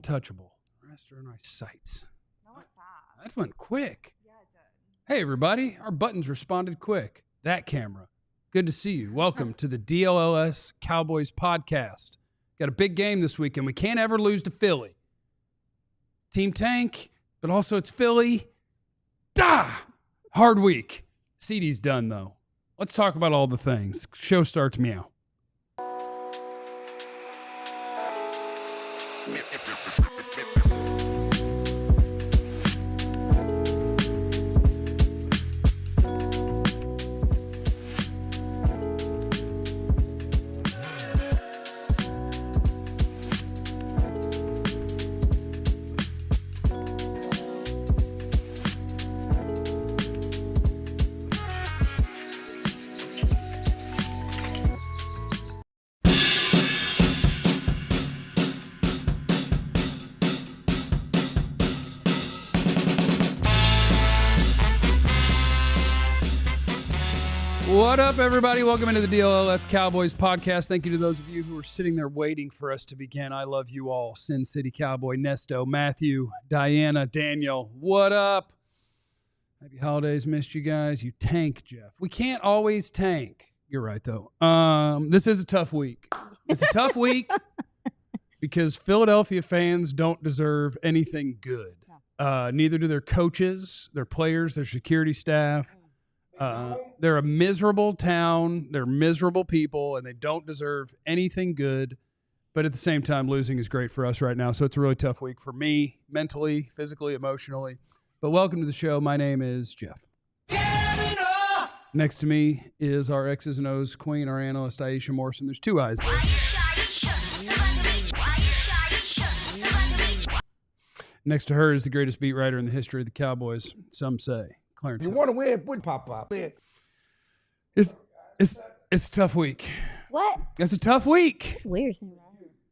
Touchable. The rest are in my sights. No, it's not. That went quick. Yeah, it did. Hey, everybody. Our buttons responded quick. That camera. Good to see you. Welcome to the DLLS Cowboys Podcast. Got a big game this weekend. We can't ever lose to Philly. Team tank, but also it's Philly. Hard week. CeeDee's done, though. Let's talk about all the things. Show starts meow. What up, everybody? Welcome into the DLLS Cowboys Podcast. Thank you to those of you who are sitting there waiting for us to begin. I love you all. Sin City Cowboy, Nesto, Matthew, Diana, Daniel. What up? Happy holidays. Missed you guys. You tank, Jeff. We can't always tank. You're right, though. This is a tough week. It's a tough week because Philadelphia fans don't deserve anything good. Neither do their coaches, their players, their security staff. They're a miserable town. They're miserable people, and they don't deserve anything good. But at the same time, losing is great for us right now. So it's a really tough week for me, mentally, physically, emotionally. But welcome to the show. My name is Jeff. Next to me is our X's and O's queen, our analyst, Aisha Morrison. There's two eyes there. Next to her is the greatest beat writer in the history of the Cowboys, some say. Clarence. You want to win? Would pop up. It's a tough week. What? It's a tough week. It's weird saying that.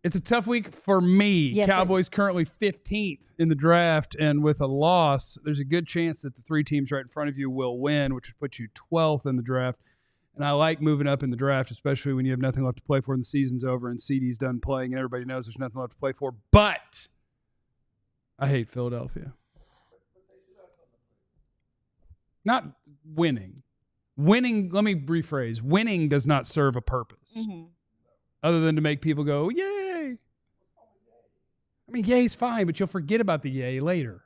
It's a tough week for me. Yeah, Cowboys currently 15th in the draft, and with a loss, there's a good chance that the three teams right in front of you will win, which would put you 12th in the draft. And I like moving up in the draft, especially when you have nothing left to play for and the season's over and CeeDee's done playing and everybody knows there's nothing left to play for. But I hate Philadelphia. Not winning. Winning, let me rephrase. Winning does not serve a purpose other than to make people go, yay. I mean, yay's fine, but you'll forget about the yay later.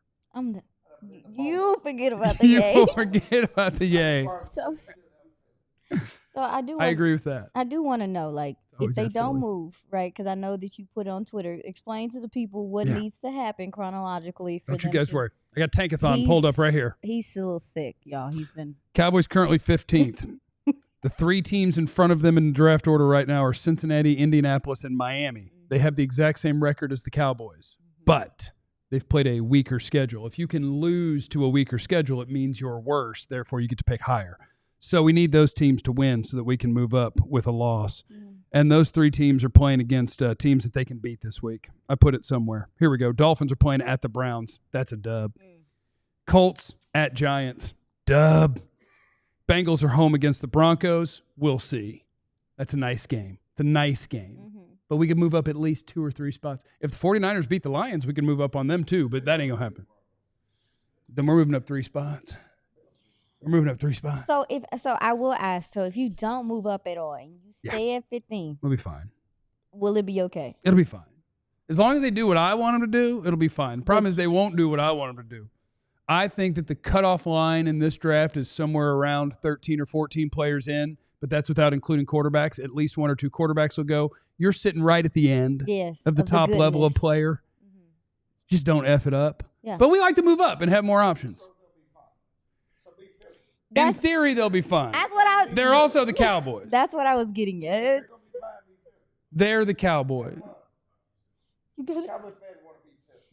You forget about the yay. You'll forget about the yay. So I do. I agree with that. I do want to know, like, if they don't Philly. move, right? Because I know that you put on Twitter, explain to the people what needs to happen chronologically for Don't you them guys to- worry. I got Tankathon pulled up right here. He's still sick, y'all. He's been. Cowboys currently 15th. The three teams in front of them in the draft order right now are Cincinnati, Indianapolis, and Miami. They have the exact same record as the Cowboys, but they've played a weaker schedule. If you can lose to a weaker schedule, it means you're worse. Therefore, you get to pick higher. So we need those teams to win so that we can move up with a loss. And those three teams are playing against teams that they can beat this week. I put it somewhere. Here we go. Dolphins are playing at the Browns. That's a dub. Colts at Giants. Dub. Bengals are home against the Broncos. We'll see. That's a nice game. It's a nice game. But we can move up at least 2 or 3 spots. If the 49ers beat the Lions, we can move up on them too, but that ain't going to happen. Then we're moving up 3 spots. We're moving up 3 spots. So I will ask. So if you don't move up at all and you stay at 15, We'll be fine. will it be okay? It'll be fine. As long as they do what I want them to do, it'll be fine. The problem is they won't do what I want them to do. I think that the cutoff line in this draft is somewhere around 13 or 14 players in, but that's without including quarterbacks. At least 1 or 2 quarterbacks will go. You're sitting right at the end of the top level of player. Just don't F it up. Yeah. But we like to move up and have more options. In theory, they'll be fine. That's what I. They're also the Cowboys. That's what I was getting at. They're the Cowboys. You better.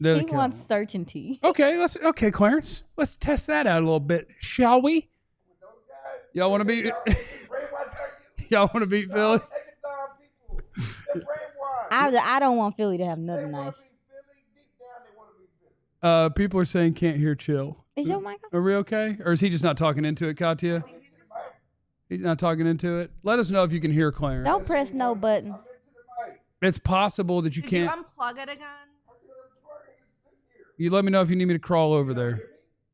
They're He the wants Cowboys. certainty. Okay, Clarence. Let's test that out a little bit, shall we? Y'all want to beat? Y'all want to beat Philly? I don't want Philly to have nothing nice. People are saying can't hear chill. Is your mic on? Are we okay? Or is he just not talking into it, Katya? He's not talking into it. Let us know if you can hear Clarence. Don't press no buttons. It's possible that you Did you can't. unplug it again? You let me know if you need me to crawl over there.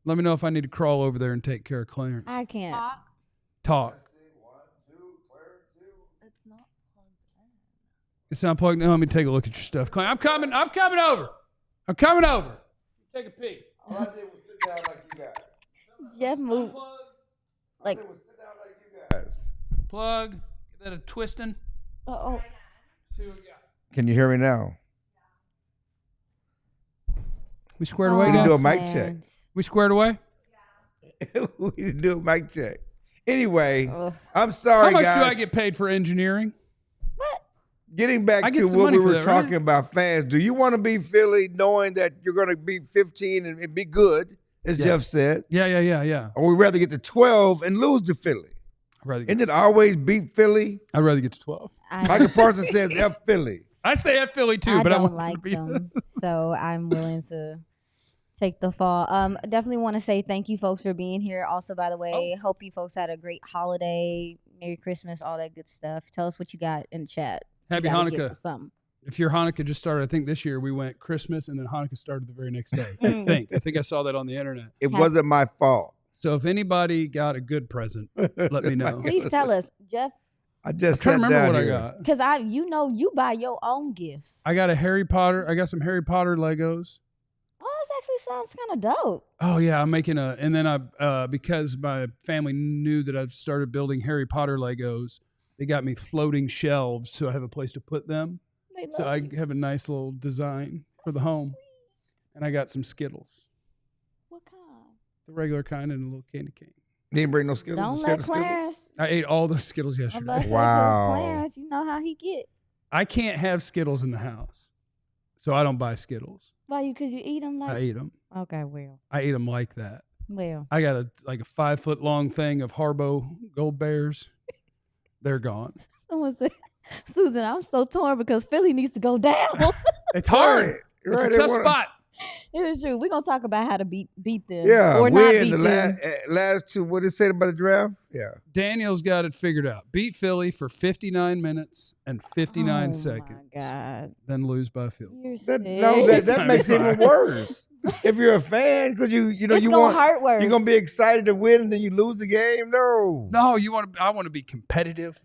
Let me know if I need to crawl over there and take care of Clarence. I can't. Talk. It's not plugged in. It's not plugged in. Let me take a look at your stuff. Clarence, I'm coming over. Take a peek. All I did was sit down like you guys. Jeff moved. Like, Plug. Get that a twisting. oh. See what we got. Can you hear me now? We squared away, We can guys? do a mic check. We squared away? We can do a mic check. Anyway, Ugh. I'm sorry, How much guys. do I get paid for engineering? Getting I back get to some what money we for were that, talking right? about, fans, do you want to be Philly knowing that you're going to be 15 and be good, as Jeff said? Yeah. Or we'd rather get to 12 and lose to Philly? I'd rather Isn't it always beat Philly? get to 12. Micah Parsons says F Philly. I say at Philly too, but I don't want like them to be. them, so I'm willing to take the fall. Definitely want to say thank you, folks, for being here. Also, by the way, hope you folks had a great holiday, Merry Christmas, all that good stuff. Tell us what you got in the chat. Happy You gotta give Hanukkah. us something. If your Hanukkah just started, I think this year we went Christmas and then Hanukkah started the very next day. I think I saw that on the internet. It wasn't my fault. So if anybody got a good present, let me know. Please tell us, Jeff, I I'm just trying sat to remember down what here. I got. because you buy your own gifts. I got a Harry Potter. I got some Harry Potter Legos. Oh, this actually sounds kind of dope. Oh yeah, I'm making and then I because my family knew that I've started building Harry Potter Legos, they got me floating shelves so I have a place to put them. They So love I you. have a nice little design for the home. And I got some Skittles. What kind? The regular kind and a little candy cane. You didn't bring no Skittles? Don't You let scared of Skittles? Clarence. I ate all the Skittles I'm yesterday. about to say, 'cause Wow. Clarence, you know how he get. I can't have Skittles in the house. So I don't buy Skittles. Why you? Because you eat them I like. eat them. Okay, well. I eat them like that. Well. I got a 5-foot long thing of Haribo Gold Bears. They're gone. Someone said, Susan, I'm so torn because Philly needs to go down. It's hard. Right, It's right, a they tough wanna- spot. It is true. We're going to talk about how to beat them. Yeah, Or not we in beat the them. last two, what did it say about the draft? Yeah. Daniel's got it figured out. Beat Philly for 59 minutes and 59 Oh, seconds. my God. Then lose by a field. You're That, sick. no, that Time makes is it even fine. worse. If you're a fan, because you know it's you going to want hurt worse. you're gonna be excited to win, and then you lose the game. No, No, I want to be competitive.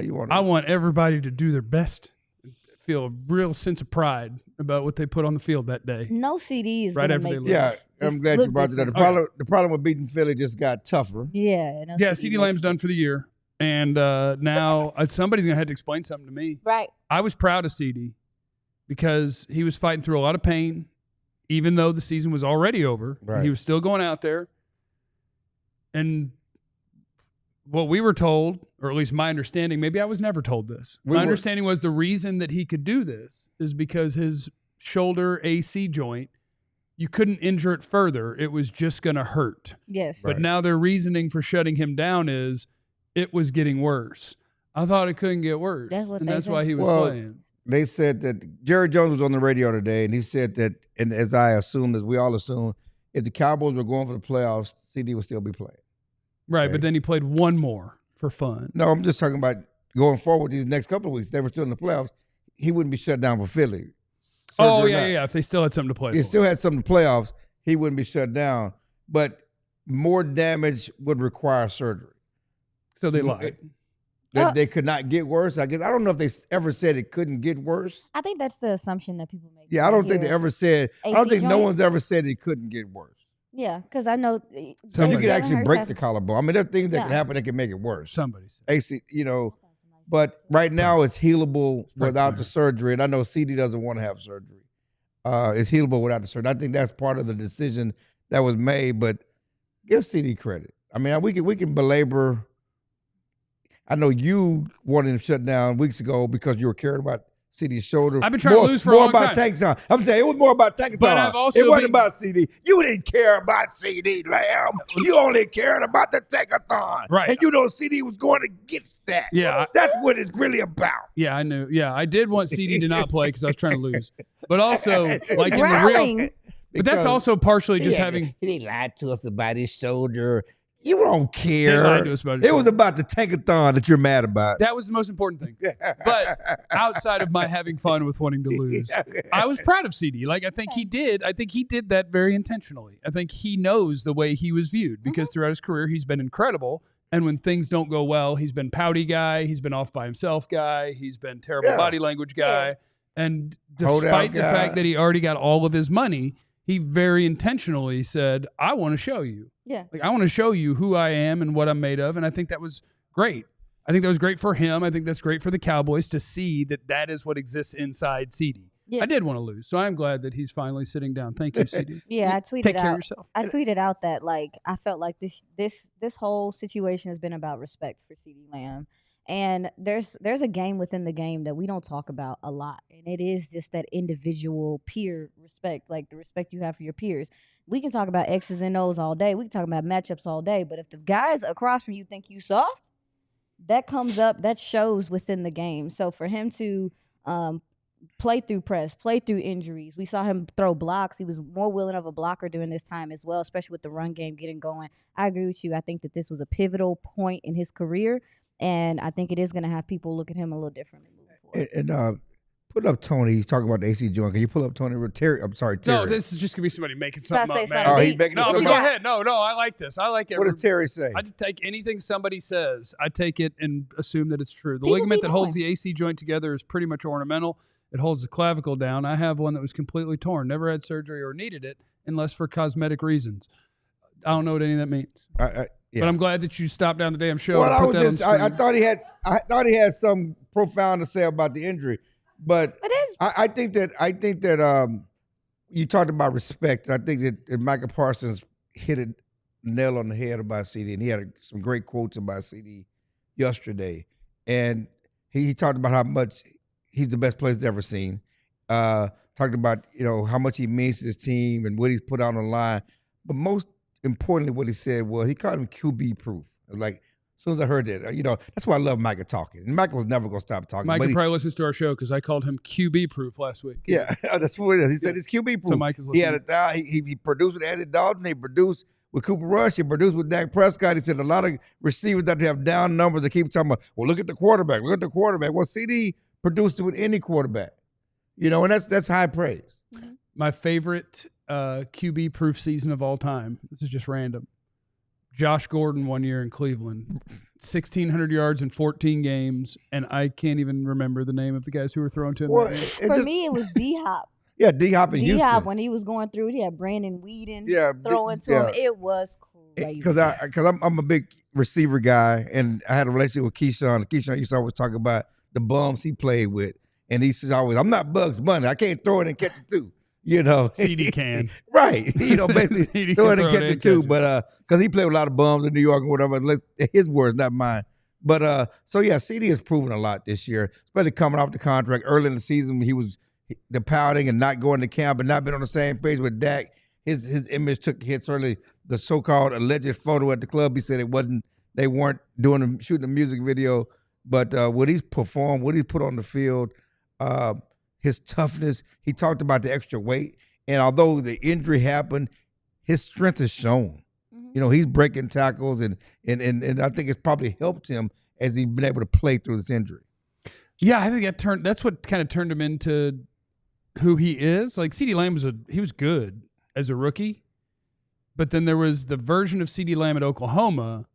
You want I want everybody to do their best and feel a real sense of pride about what they put on the field that day. No CD is Right going to after make they Yeah, this- I'm this glad you look brought it up. different. The problem with beating Philly just got tougher. Yeah. No Yeah, CD CeeDee Lamb's done for the year. And now somebody's going to have to explain something to me. Right. I was proud of CeeDee because he was fighting through a lot of pain, even though the season was already over. Right. He was still going out there. And what we were told, or at least my understanding, maybe I was never told this. My understanding was the reason that he could do this is because his shoulder AC joint, you couldn't injure it further. It was just going to hurt. Yes. Right. But now their reasoning for shutting him down is it was getting worse. I thought it couldn't get worse. That's what and they that's said. why he was Well, playing. They said that Jerry Jones was on the radio today, and he said that, and as I assumed, as we all assumed, if the Cowboys were going for the playoffs, CD would still be playing. Right, okay. but then he played one more for fun. No, I'm just talking about going forward these next couple of weeks. They were still in the playoffs. He wouldn't be shut down for Philly. Oh, Surgery or yeah, not. yeah. If they still had something to play He for. still had some playoffs. He wouldn't be shut down, but more damage would require surgery. So they lied. That they could not get worse. I guess I don't know if they ever said it couldn't get worse. I think that's the assumption that people make. Yeah, I don't think they Here. ever said. I don't AC think no joint? one's ever said it couldn't get worse. Yeah, because I know. So And you Jalen could actually Hurts break has- the collarbone. I mean, there are things that can Yeah. happen that can make it worse. Somebody said. AC, but right now it's healable Right without there. the surgery. And I know CD doesn't want to have surgery. It's healable without the surgery. I think that's part of the decision that was made. But give CD credit. I mean, we can belabor. I know you wanted him shut down weeks ago because you were caring about CD's shoulder. I've been trying to lose for a more long about time. Tankathon. I'm saying it was more about Tankathon. But I've also it wasn't been- about CD. You didn't care about CD Lamb. You only cared about the Tankathon. Right. And you know CD was going against that. Yeah, That's what it's really about. Yeah, I knew. Yeah, I did want CD to not play because I was trying to lose. But also, like in the real. Growling. But that's also partially just He having. He lied to us about his shoulder. You don't They care. lied to us about it. It was about the tankathon that you're mad about. That was the most important thing. But outside of my having fun with wanting to lose, I was proud of CeeDee. Like, I think he did that very intentionally. I think he knows the way he was viewed because throughout his career, he's been incredible. And when things don't go well, he's been pouty guy. He's been off by himself guy. He's been terrible body language guy. Yeah. And despite the fact that he already got all of his money, he very intentionally said, I want to show you. Yeah. Like, I want to show you who I am and what I'm made of. And I think that was great. I think that was great for him. I think that's great for the Cowboys to see that that is what exists inside CeeDee. Yeah. I did want to lose, so I'm glad that he's finally sitting down. Thank you, CeeDee. Yeah, I tweeted Take care out. of yourself. I tweeted out that I felt like this whole situation has been about respect for CeeDee Lamb, and there's a game within the game that we don't talk about a lot, and it is just that individual peer respect, like the respect you have for your peers. We can talk about X's and O's all day. We can talk about matchups all day, but if the guys across from you think you soft, that comes up, that shows within the game. So for him to play through press, play through injuries. We saw him throw blocks. He was more willing of a blocker during this time as well, especially with the run game getting going. I agree with you. I think that this was a pivotal point in his career, and I think it is going to have people look at him a little differently moving forward. And put up Tony. He's talking about the AC joint. Can you pull up Tony? Terry. I'm sorry, Terry. No, this is just going to be somebody making something up, man. Oh, he's making something up. Go ahead. No, I like this. I like it. What does Terry say? I take anything somebody says. I take it and assume that it's true. The ligament that holds the AC joint together is pretty much ornamental. It holds the clavicle down. I have one that was completely torn. Never had surgery or needed it unless for cosmetic reasons. I don't know what any of that means. Yeah. But I'm glad that you stopped down the damn show. Well, I thought he had some profound to say about the injury. But it is. I think that you talked about respect. I think that Micah Parsons hit a nail on the head about CeeDee, and he had some great quotes about CeeDee yesterday. And he talked about how much he's the best player he's ever seen. Talked about how much he means to his team and what he's put out on the line. But most importantly, what he said was he called him QB proof. Like, as soon as I heard that, that's why I love Micah talking. And Micah was never going to stop talking. Micah probably listens to our show because I called him QB proof last week. Yeah, that's what it is. He said it's QB proof. So Micah's listening. He produced with Andy Dalton. He produced with Cooper Rush. He produced with Dak Prescott. He said a lot of receivers that have down numbers. They keep talking about, well, look at the quarterback. Look at the quarterback. Well, CeeDee produced it with any quarterback. And that's high praise. My favorite QB proof season of all time. This is just random. Josh Gordon one year in Cleveland, 1,600 yards in 14 games, and I can't even remember the name of the guys who were throwing to him. Well, for me, it was D-Hop. Yeah, D-Hop in Houston. D-Hop, when he was going through it, he had Brandon Weeden throwing to him. It was crazy. Because I'm a big receiver guy, and I had a relationship with Keyshawn. Keyshawn used to always talk about the bums he played with, and he says always, I'm not Bugs Bunny. I can't throw it and catch it too. CeeDee can. Right. Basically throw it and catch it too. But because he played with a lot of bums in New York and whatever. His words, not mine. But so yeah, CeeDee has proven a lot this year, especially coming off the contract early in the season when he was the pouting and not going to camp and not being on the same page with Dak. His image took a hit. Certainly the so-called alleged photo at the club, he said they weren't shooting a music video. But what he's performed, what he put on the field, his toughness. He talked about the extra weight. And although the injury happened, his strength is shown. Mm-hmm. He's breaking tackles, and I think it's probably helped him as he's been able to play through this injury. Yeah, I think that's what kind of turned him into who he is. Like, CeeDee Lamb he was good as a rookie, but then there was the version of CeeDee Lamb at Oklahoma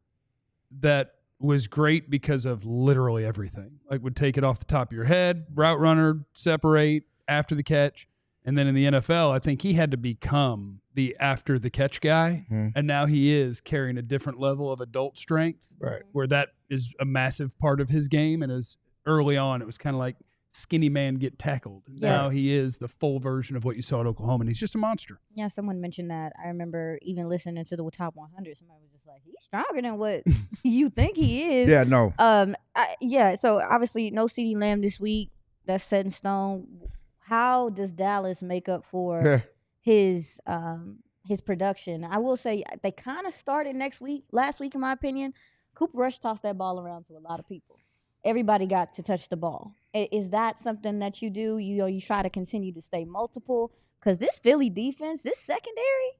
that was great because of literally everything. Like, would take it off the top of your head, route runner, separate, after the catch. And then in the NFL, I think he had to become the after the catch guy. Mm-hmm. And now he is carrying a different level of adult strength, right, where that is a massive part of his game. And as early on, it was kind of like skinny man get tackled. Yeah. Now he is the full version of what you saw at Oklahoma, and he's just a monster. Yeah, someone mentioned that. I remember even listening to the top 100. Somebody was just like, he's stronger than what you think he is. Yeah, no. So obviously no CeeDee Lamb this week. That's set in stone. How does Dallas make up for his production? I will say they kind of started last week, in my opinion. Cooper Rush tossed that ball around to a lot of people. Everybody got to touch the ball. Is that something that you do? You try to continue to stay multiple? Because this Philly defense, this secondary,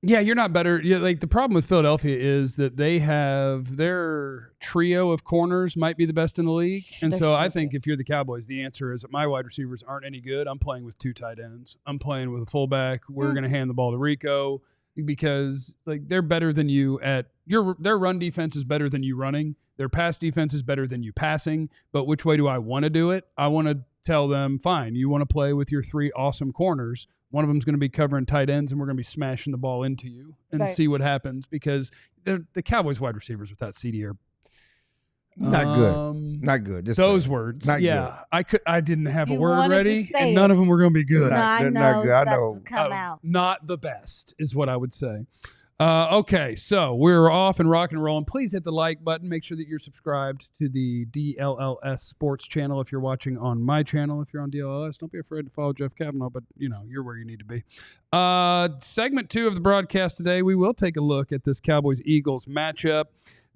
Yeah, you're not better. Like the problem with Philadelphia is that they have their trio of corners might be the best in the league. And so I think if you're the Cowboys, the answer is that my wide receivers aren't any good. I'm playing with 2 tight ends. I'm playing with a fullback. We're going to hand the ball to Rico because like they're better than you at their run defense is better than you running. Their pass defense is better than you passing. But which way do I want to do it? I want to tell them, fine, you want to play with your 3 awesome corners. One of them is going to be covering tight ends, and we're going to be smashing the ball into you and see what happens because the Cowboys wide receivers without CeeDee are not good. Not good. Just those words. Not good. I didn't have a You word wanted ready, to say and none of them were going to be good. They're not good. I know. Come out. Not the best is what I would say. Okay, so we're off and rock and rolling. Please hit the like button. Make sure that you're subscribed to the DLLS Sports channel if you're watching on my channel. If you're on DLLS, don't be afraid to follow Jeff Kavanaugh, but, you're where you need to be. Segment 2 of the broadcast today, we will take a look at this Cowboys-Eagles matchup.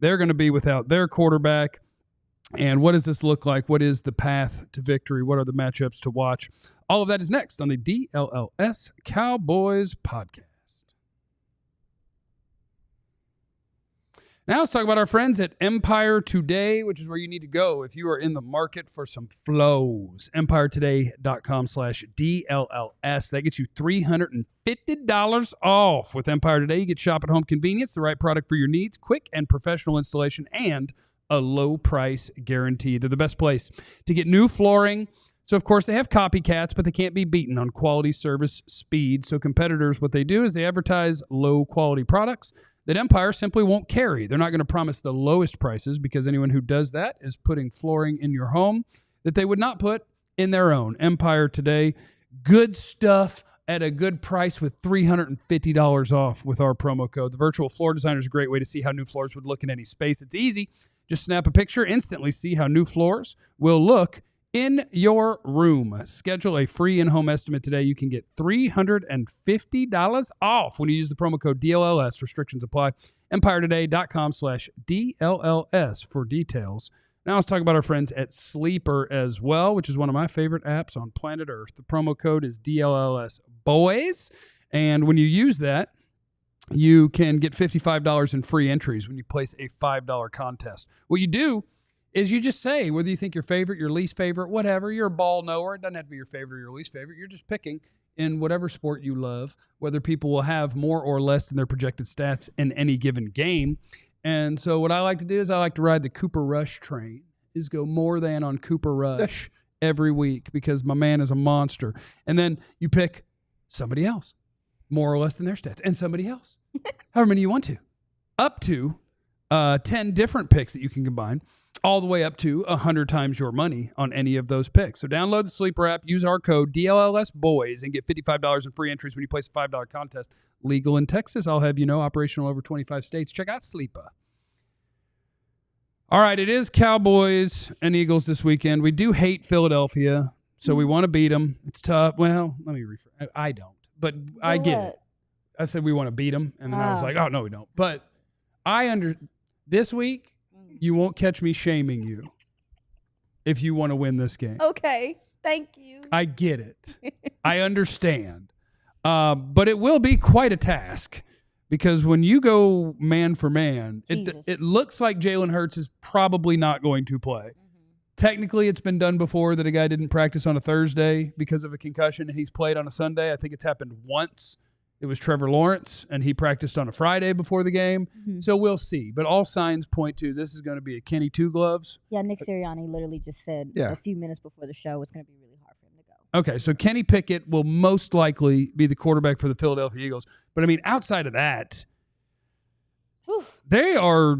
They're going to be without their quarterback. And what does this look like? What is the path to victory? What are the matchups to watch? All of that is next on the DLLS Cowboys Podcast. Now let's talk about our friends at Empire Today, which is where you need to go if you are in the market for some flows. EmpireToday.com/DLLS. That gets you $350 off. With Empire Today, you get shop at home convenience, the right product for your needs, quick and professional installation, and a low price guarantee. They're the best place to get new flooring. So, of course, they have copycats, but they can't be beaten on quality, service, speed. So competitors, what they do is they advertise low-quality products that Empire simply won't carry. They're not going to promise the lowest prices because anyone who does that is putting flooring in your home that they would not put in their own. Empire Today, good stuff at a good price with $350 off with our promo code. The virtual floor designer is a great way to see how new floors would look in any space. It's easy. Just snap a picture, instantly see how new floors will look in your room. Schedule a free in-home estimate today. You can get $350 off when you use the promo code DLLS. Restrictions apply. EmpireToday.com/DLLS for details. Now let's talk about our friends at Sleeper as well, which is one of my favorite apps on planet Earth. The promo code is DLLS Boys. And when you use that, you can get $55 in free entries when you place a $5 contest. What you do is you just say whether you think your favorite, your least favorite, whatever. You're a ball knower. It doesn't have to be your favorite or your least favorite. You're just picking in whatever sport you love, whether people will have more or less than their projected stats in any given game. And so what I like to do is I like to ride the Cooper Rush train, is go more than on Cooper Rush every week because my man is a monster. And then you pick somebody else, more or less than their stats, and somebody else, however many you want to, up to 10 different picks that you can combine, all the way up to 100 times your money on any of those picks. So download the Sleeper app, use our code DLLS Boys, and get $55 in free entries when you place a $5 contest. Legal in Texas, I'll have you know, operational over 25 states. Check out Sleeper. All right, it is Cowboys and Eagles this weekend. We do hate Philadelphia, so we want to beat them. It's tough. Well, let me rephrase. I don't, but I get it. I said we want to beat them, and then I was like, oh, no, we don't. But this week, you won't catch me shaming you if you want to win this game. Okay. Thank you. I get it. I understand. But it will be quite a task because when you go man for man, it looks like Jalen Hurts is probably not going to play. Mm-hmm. Technically, it's been done before that a guy didn't practice on a Thursday because of a concussion and he's played on a Sunday. I think it's happened once. It was Trevor Lawrence, and he practiced on a Friday before the game. Mm-hmm. So we'll see. But all signs point to this is going to be a Kenny Two Gloves. Yeah, Nick Sirianni literally just said a few minutes before the show it's going to be really hard for him to go. Okay, so Kenny Pickett will most likely be the quarterback for the Philadelphia Eagles. But, I mean, outside of that, they are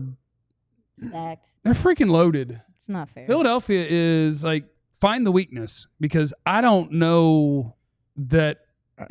stacked. They're freaking loaded. It's not fair. Philadelphia is like, find the weakness because I don't know that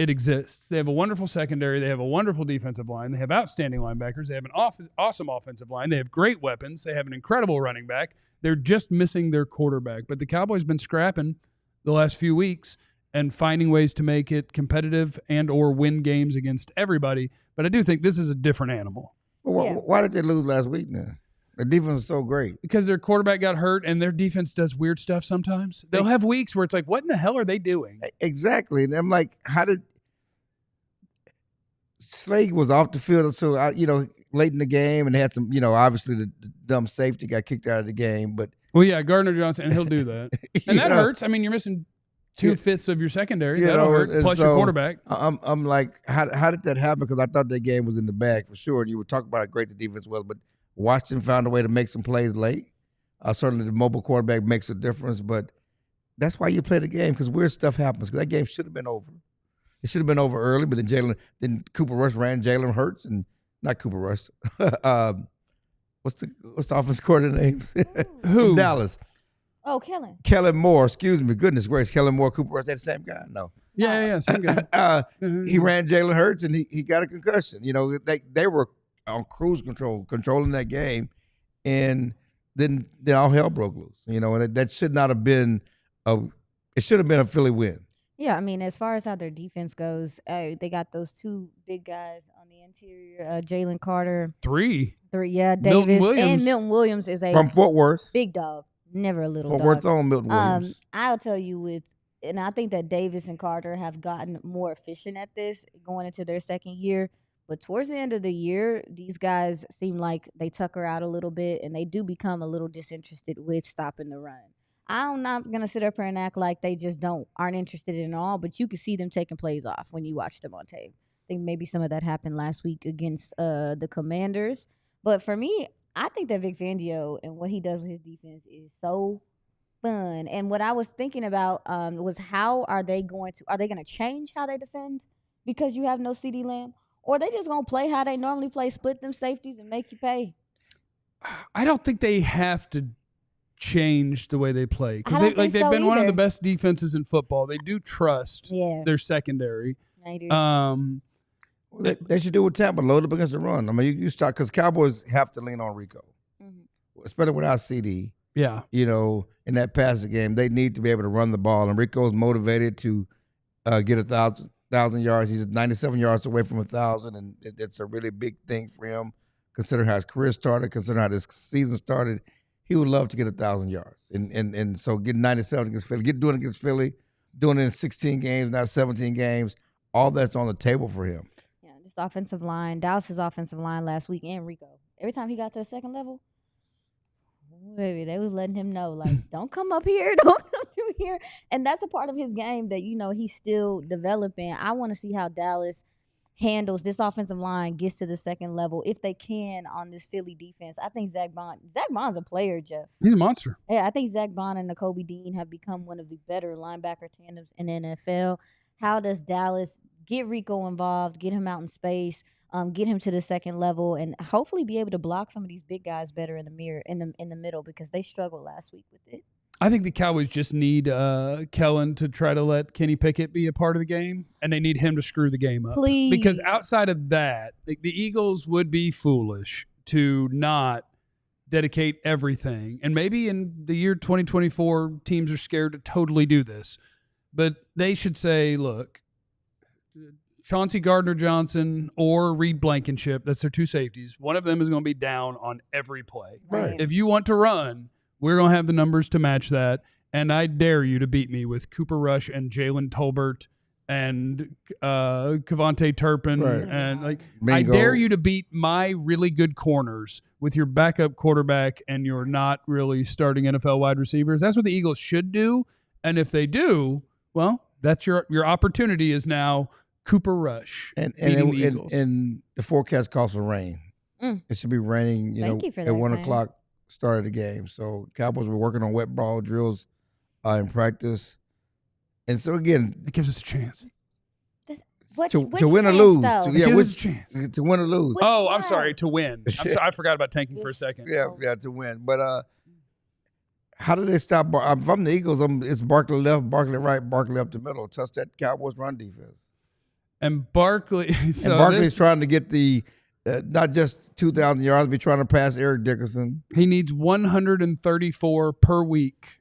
it exists. They have a wonderful secondary. They have a wonderful defensive line. They have outstanding linebackers. They have an awesome offensive line. They have great weapons. They have an incredible running back. They're just missing their quarterback. But the Cowboys have been scrapping the last few weeks and finding ways to make it competitive and or win games against everybody. But I do think this is a different animal. Well, why did they lose last week now? The defense was so great. Because their quarterback got hurt and their defense does weird stuff sometimes. They'll have weeks where it's like, what in the hell are they doing? Exactly. And I'm like, Slade was off the field, so late in the game, and had some, obviously the dumb safety got kicked out of the game. But Well, yeah, Gardner Johnson, and he'll do that, and that hurts. I mean, you're missing 2/5 of your secondary. That'll hurt. Plus your quarterback. I'm like, how did that happen? Because I thought that game was in the bag for sure. And you were talking about how great the defense was, but Washington found a way to make some plays late. Certainly, the mobile quarterback makes a difference, but that's why you play the game, because weird stuff happens. Because that game should have been over. It should have been over early, but then Cooper Rush ran Jalen Hurts, and not Cooper Rush. What's the offensive coordinator names? Who? From Dallas. Oh, Kellen. Kellen Moore. Excuse me. Goodness gracious. Kellen Moore, Cooper Rush. That the same guy? No. Yeah, same guy. He ran Jalen Hurts, and he got a concussion. They were on cruise control, controlling that game, and then all hell broke loose. And that should not have been it should have been a Philly win. Yeah, I mean, as far as how their defense goes, they got those two big guys on the interior, Jalen Carter. Three, yeah, Milton Davis. Williams. And Milton Williams is From Fort Worth. big dog, never a little Fort dog. Worth's own Milton Williams. I'll tell you and I think that Davis and Carter have gotten more efficient at this going into their second year. But towards the end of the year, these guys seem like they tucker out a little bit, and they do become a little disinterested with stopping the run. I'm not going to sit up here and act like they just aren't interested in all, but you can see them taking plays off when you watch them on tape. I think maybe some of that happened last week against the Commanders. But for me, I think that Vic Fangio and what he does with his defense is so fun. And what I was thinking about was how are they going to change how they defend because you have no CeeDee Lamb? Or are they just going to play how they normally play, split them safeties and make you pay? I don't think they have to change the way they play, because they've been either. one of the best defenses in football. They do trust their secondary. They do. They should do what Tampa, load up against the run. I mean, you start, because Cowboys have to lean on Rico, especially without CD. Yeah, in that passing game, they need to be able to run the ball, and Rico's motivated to get 1,000 yards. He's 97 yards away from 1,000, and it's a really big thing for him, considering how his career started, considering how this season started. He would love to get 1,000 yards, and so getting 97 against Philly, doing it against Philly, doing it in 16 games, not 17 games, all that's on the table for him. Yeah, this offensive line, Dallas's offensive line last week, and Rico. Every time he got to the second level, baby, they was letting him know, like, don't come up here, don't come through here. And that's a part of his game that, he's still developing. I want to see how Dallas handles this offensive line, gets to the second level, if they can, on this Philly defense. I think Zach Bond's a player, Jeff. he's a monster. Yeah, I think Zach Bond and Nakobe Dean have become one of the better linebacker tandems in the NFL. How does Dallas get Rico involved, get him out in space, get him to the second level, and hopefully be able to block some of these big guys better in the middle, because they struggled last week with it. I think the Cowboys just need Kellen to try to let Kenny Pickett be a part of the game, and they need him to screw the game up. Please. Because outside of that, the Eagles would be foolish to not dedicate everything. And maybe in the year 2024, teams are scared to totally do this. But they should say, look, Chauncey Gardner-Johnson or Reed Blankenship, that's their two safeties, one of them is going to be down on every play. Right. If you want to run, we're going to have the numbers to match that, and I dare you to beat me with Cooper Rush and Jalen Tolbert and Kevontae Turpin. Right. And Bingo. I dare you to beat my really good corners with your backup quarterback and your not really starting NFL wide receivers. That's what the Eagles should do, and if they do, well, that's your opportunity is now Cooper Rush beating the Eagles. And the forecast calls for rain. It should be raining, Thank you for at that, 1 Clarence. o'clock start of the game. So Cowboys were working on wet ball drills in practice. And so, again, It gives us a chance. to win or lose. Though? It gives us a chance. To win or lose. Oh, I'm sorry, to win. I forgot about tanking for a second. Yeah, to win. But how do they stop? If I'm the Eagles, it's Barkley left, Barkley right, Barkley up the middle. Touch that Cowboys run defense. And Barkley. So and Barkley's trying to get the not just 2,000 yards, but trying to pass Eric Dickerson. he needs 134 per week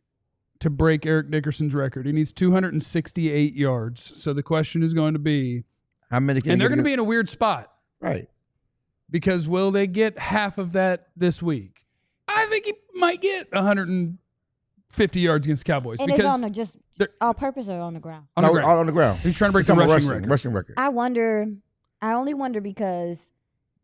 to break Eric Dickerson's record. He needs 268 yards. So the question is going to be, How many can and he they're get going to be in a weird spot right? because will they get half of that this week? I think he might get 150 yards against the Cowboys And because it's all purpose or on the ground? on the ground. All on the ground. He's trying to break the rushing record. Rushing record. I wonder I only wonder because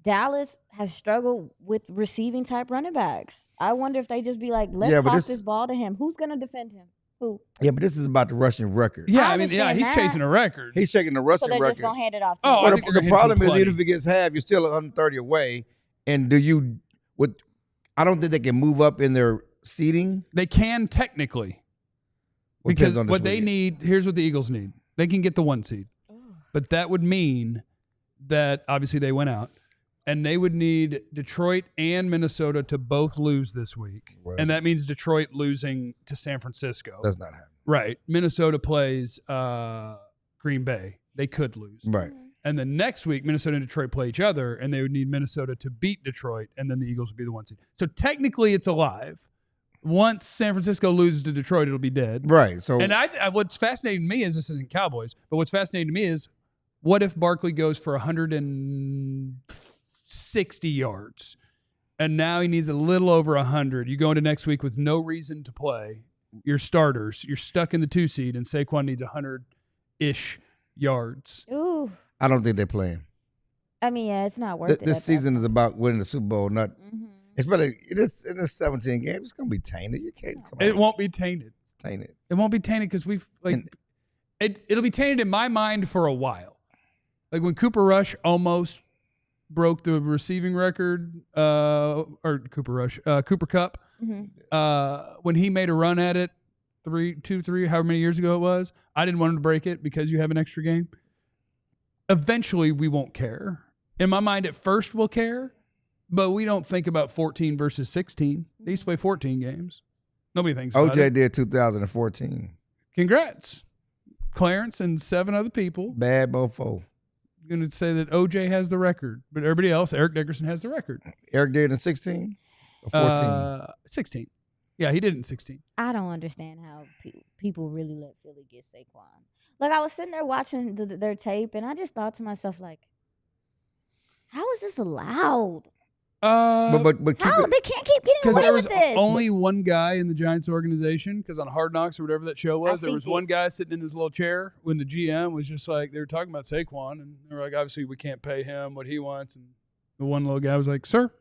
Dallas has struggled with receiving type running backs. I wonder if they just be like, let's toss this ball to him. Who's going to defend him? Who? Yeah, but this is about the rushing record. Yeah, I I mean, yeah, understand he's that. chasing a record. He's checking the So rushing they're record. just going to hand it off to Oh, him. I Well, think they're the gonna hit problem him is, plenty. even if it gets half, you're still 130 away. And I don't think they can move up in their seeding. They can technically. Well, Because depends on this what they weekend. need, here's what the Eagles need. They can get the 1 seed. But that would mean that obviously they went out. And they would need Detroit and Minnesota to both lose this week. Well, And that means Detroit losing to San Francisco. That's not happening. Right. Minnesota plays Green Bay. They could lose. Right. And then next week, Minnesota and Detroit play each other, and they would need Minnesota to beat Detroit, and then the Eagles would be the 1 seed. So technically, it's alive. Once San Francisco loses to Detroit, it'll be dead. Right. So And I what's fascinating to me is this isn't Cowboys, but what's fascinating to me is what if Barkley goes for 160 yards, and now he needs a little over 100. You go into next week with no reason to play your starters. You're stuck in the 2 seed, and Saquon needs 100-ish yards. Ooh. I don't think they're playing. I mean, yeah, it's not worth it. This season is about winning the Super Bowl, not. Mm-hmm. It's better. In this 17 games, it's gonna be tainted. You can't come It on. won't be tainted. It's tainted. It won't be tainted because we've it'll be tainted in my mind for a while. Like when Cooper Rush almost broke the receiving record, or Cooper Kupp, when he made a run at it, 3, however many years ago it was. I didn't want him to break it because you have an extra game. Eventually, we won't care. In my mind, at first, we'll care, but we don't think about 14 versus 16. They used to play 14 games. Nobody thinks about OJ it. did 2014. Congrats. Clarence and 7 other people. Bad mofo. Going to say that OJ has the record, but everybody else, Eric Dickerson has the record. Eric did in 16 or 14. 16. Yeah, he did it in 16. I don't understand how people really let Philly get Saquon. Like, I was sitting there watching their tape, and I just thought to myself, like, how is this allowed? But keep How? it, They can't keep getting Because away there was with this. only one guy in the Giants organization, because on Hard Knocks or whatever that show was, there seen was it. one guy sitting in his little chair when the GM was just like, they were talking about Saquon, and they were like, obviously we can't pay him what he wants. And the one little guy was like, sir,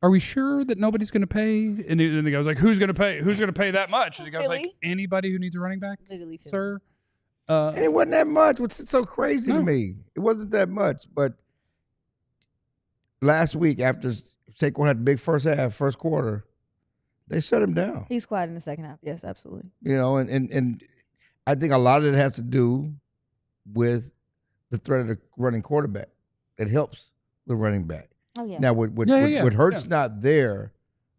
are we sure that nobody's going to pay? And the guy was like, who's going to pay? Who's going to pay that much? And the guy was like, Really? anybody who needs a running back, Literally, Philly. sir. and it wasn't that much, which is so crazy to No. me. It wasn't that much. But last week, after Saquon had the big first quarter, they shut him down. He's quiet in the second half. Yes, absolutely. You know, and I think a lot of it has to do with the threat of the running quarterback. It helps the running back. Oh, yeah. Now, with Hurts not there,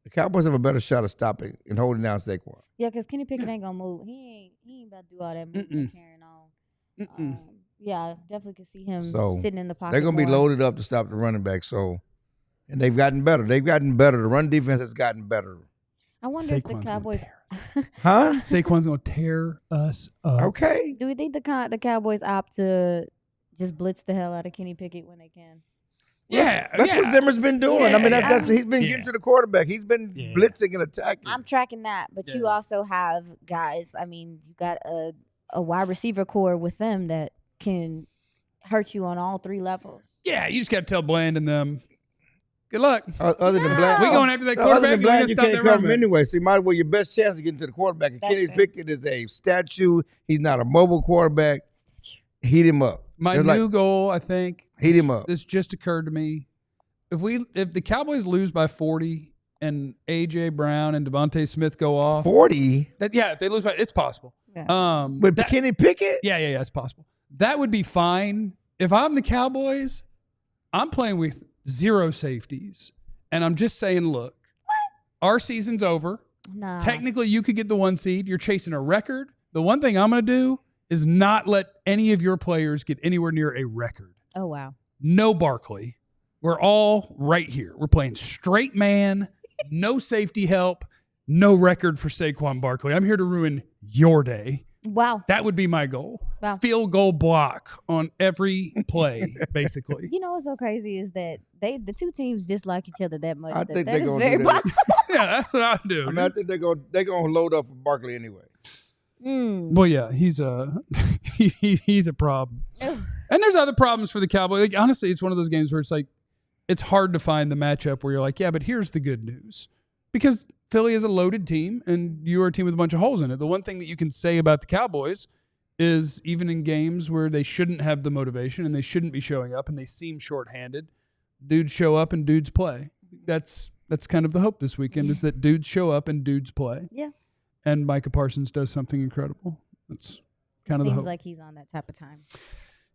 the Cowboys have a better shot of stopping and holding down Saquon. Yeah, because Kenny Pickett ain't going to move. He ain't about to do all that moving, carrying on. Yeah, I definitely could see him sitting in the pocket. They're going to be more. loaded up to stop the running back. So, and they've gotten better. They've gotten better. The run defense has gotten better. I wonder if the Saquon's Cowboys. Huh? Saquon's going to tear us up. Okay. Do we think the Cowboys opt to just blitz the hell out of Kenny Pickett when they can? Yeah, That's what Zimmer's been doing. I mean, Yeah. he's been Yeah. getting to the quarterback. He's been Yeah. blitzing and attacking. I'm tracking that, but you Yeah. also have guys. I mean, you got a wide receiver core with them that can hurt you on all 3 levels. Yeah, you just got to tell Bland and them, good luck. Other than Bland, We going after that other quarterback, than and we're Bland, gonna you stop can't that cover running him back. anyway. So you might as well your best chance of getting to the quarterback. And That's Kenny fair. Pickett is a statue. He's not a mobile quarterback. Heat him up. My It's new like, goal, I think, heat him up. this just occurred to me. If the Cowboys lose by 40 and A.J. Brown and Devontae Smith go off, 40 if they lose by, it's possible. Yeah. with Kenny Pickett. Yeah, it's possible. That would be fine. If I'm the Cowboys, I'm playing with 0 safeties. And I'm just saying, look, our season's over. Nah. Technically, you could get the 1 seed. You're chasing a record. The one thing I'm going to do is not let any of your players get anywhere near a record. Oh, wow. No Barkley. We're all right here. We're playing straight man, no safety help, no record for Saquon Barkley. I'm here to ruin your day. Wow. That would be my goal. Wow. Field goal block on every play, basically. You know what's so crazy is that the 2 teams dislike each other that much. I that think that they're is gonna very do that. possible. Yeah, that's what I do. I mean, I think they're gonna load up for Barkley anyway. Well, yeah, he's a he's a problem. And there's other problems for the Cowboys. Like, honestly, it's one of those games where it's like, it's hard to find the matchup where you're like, yeah, but here's the good news. Because Philly is a loaded team, and you are a team with a bunch of holes in it. The one thing that you can say about the Cowboys is even in games where they shouldn't have the motivation and they shouldn't be showing up and they seem shorthanded, dudes show up and dudes play. That's kind of the hope this weekend is that dudes show up and dudes play. Yeah. And Micah Parsons does something incredible. That's kind of the hope. Seems like he's on that type of time.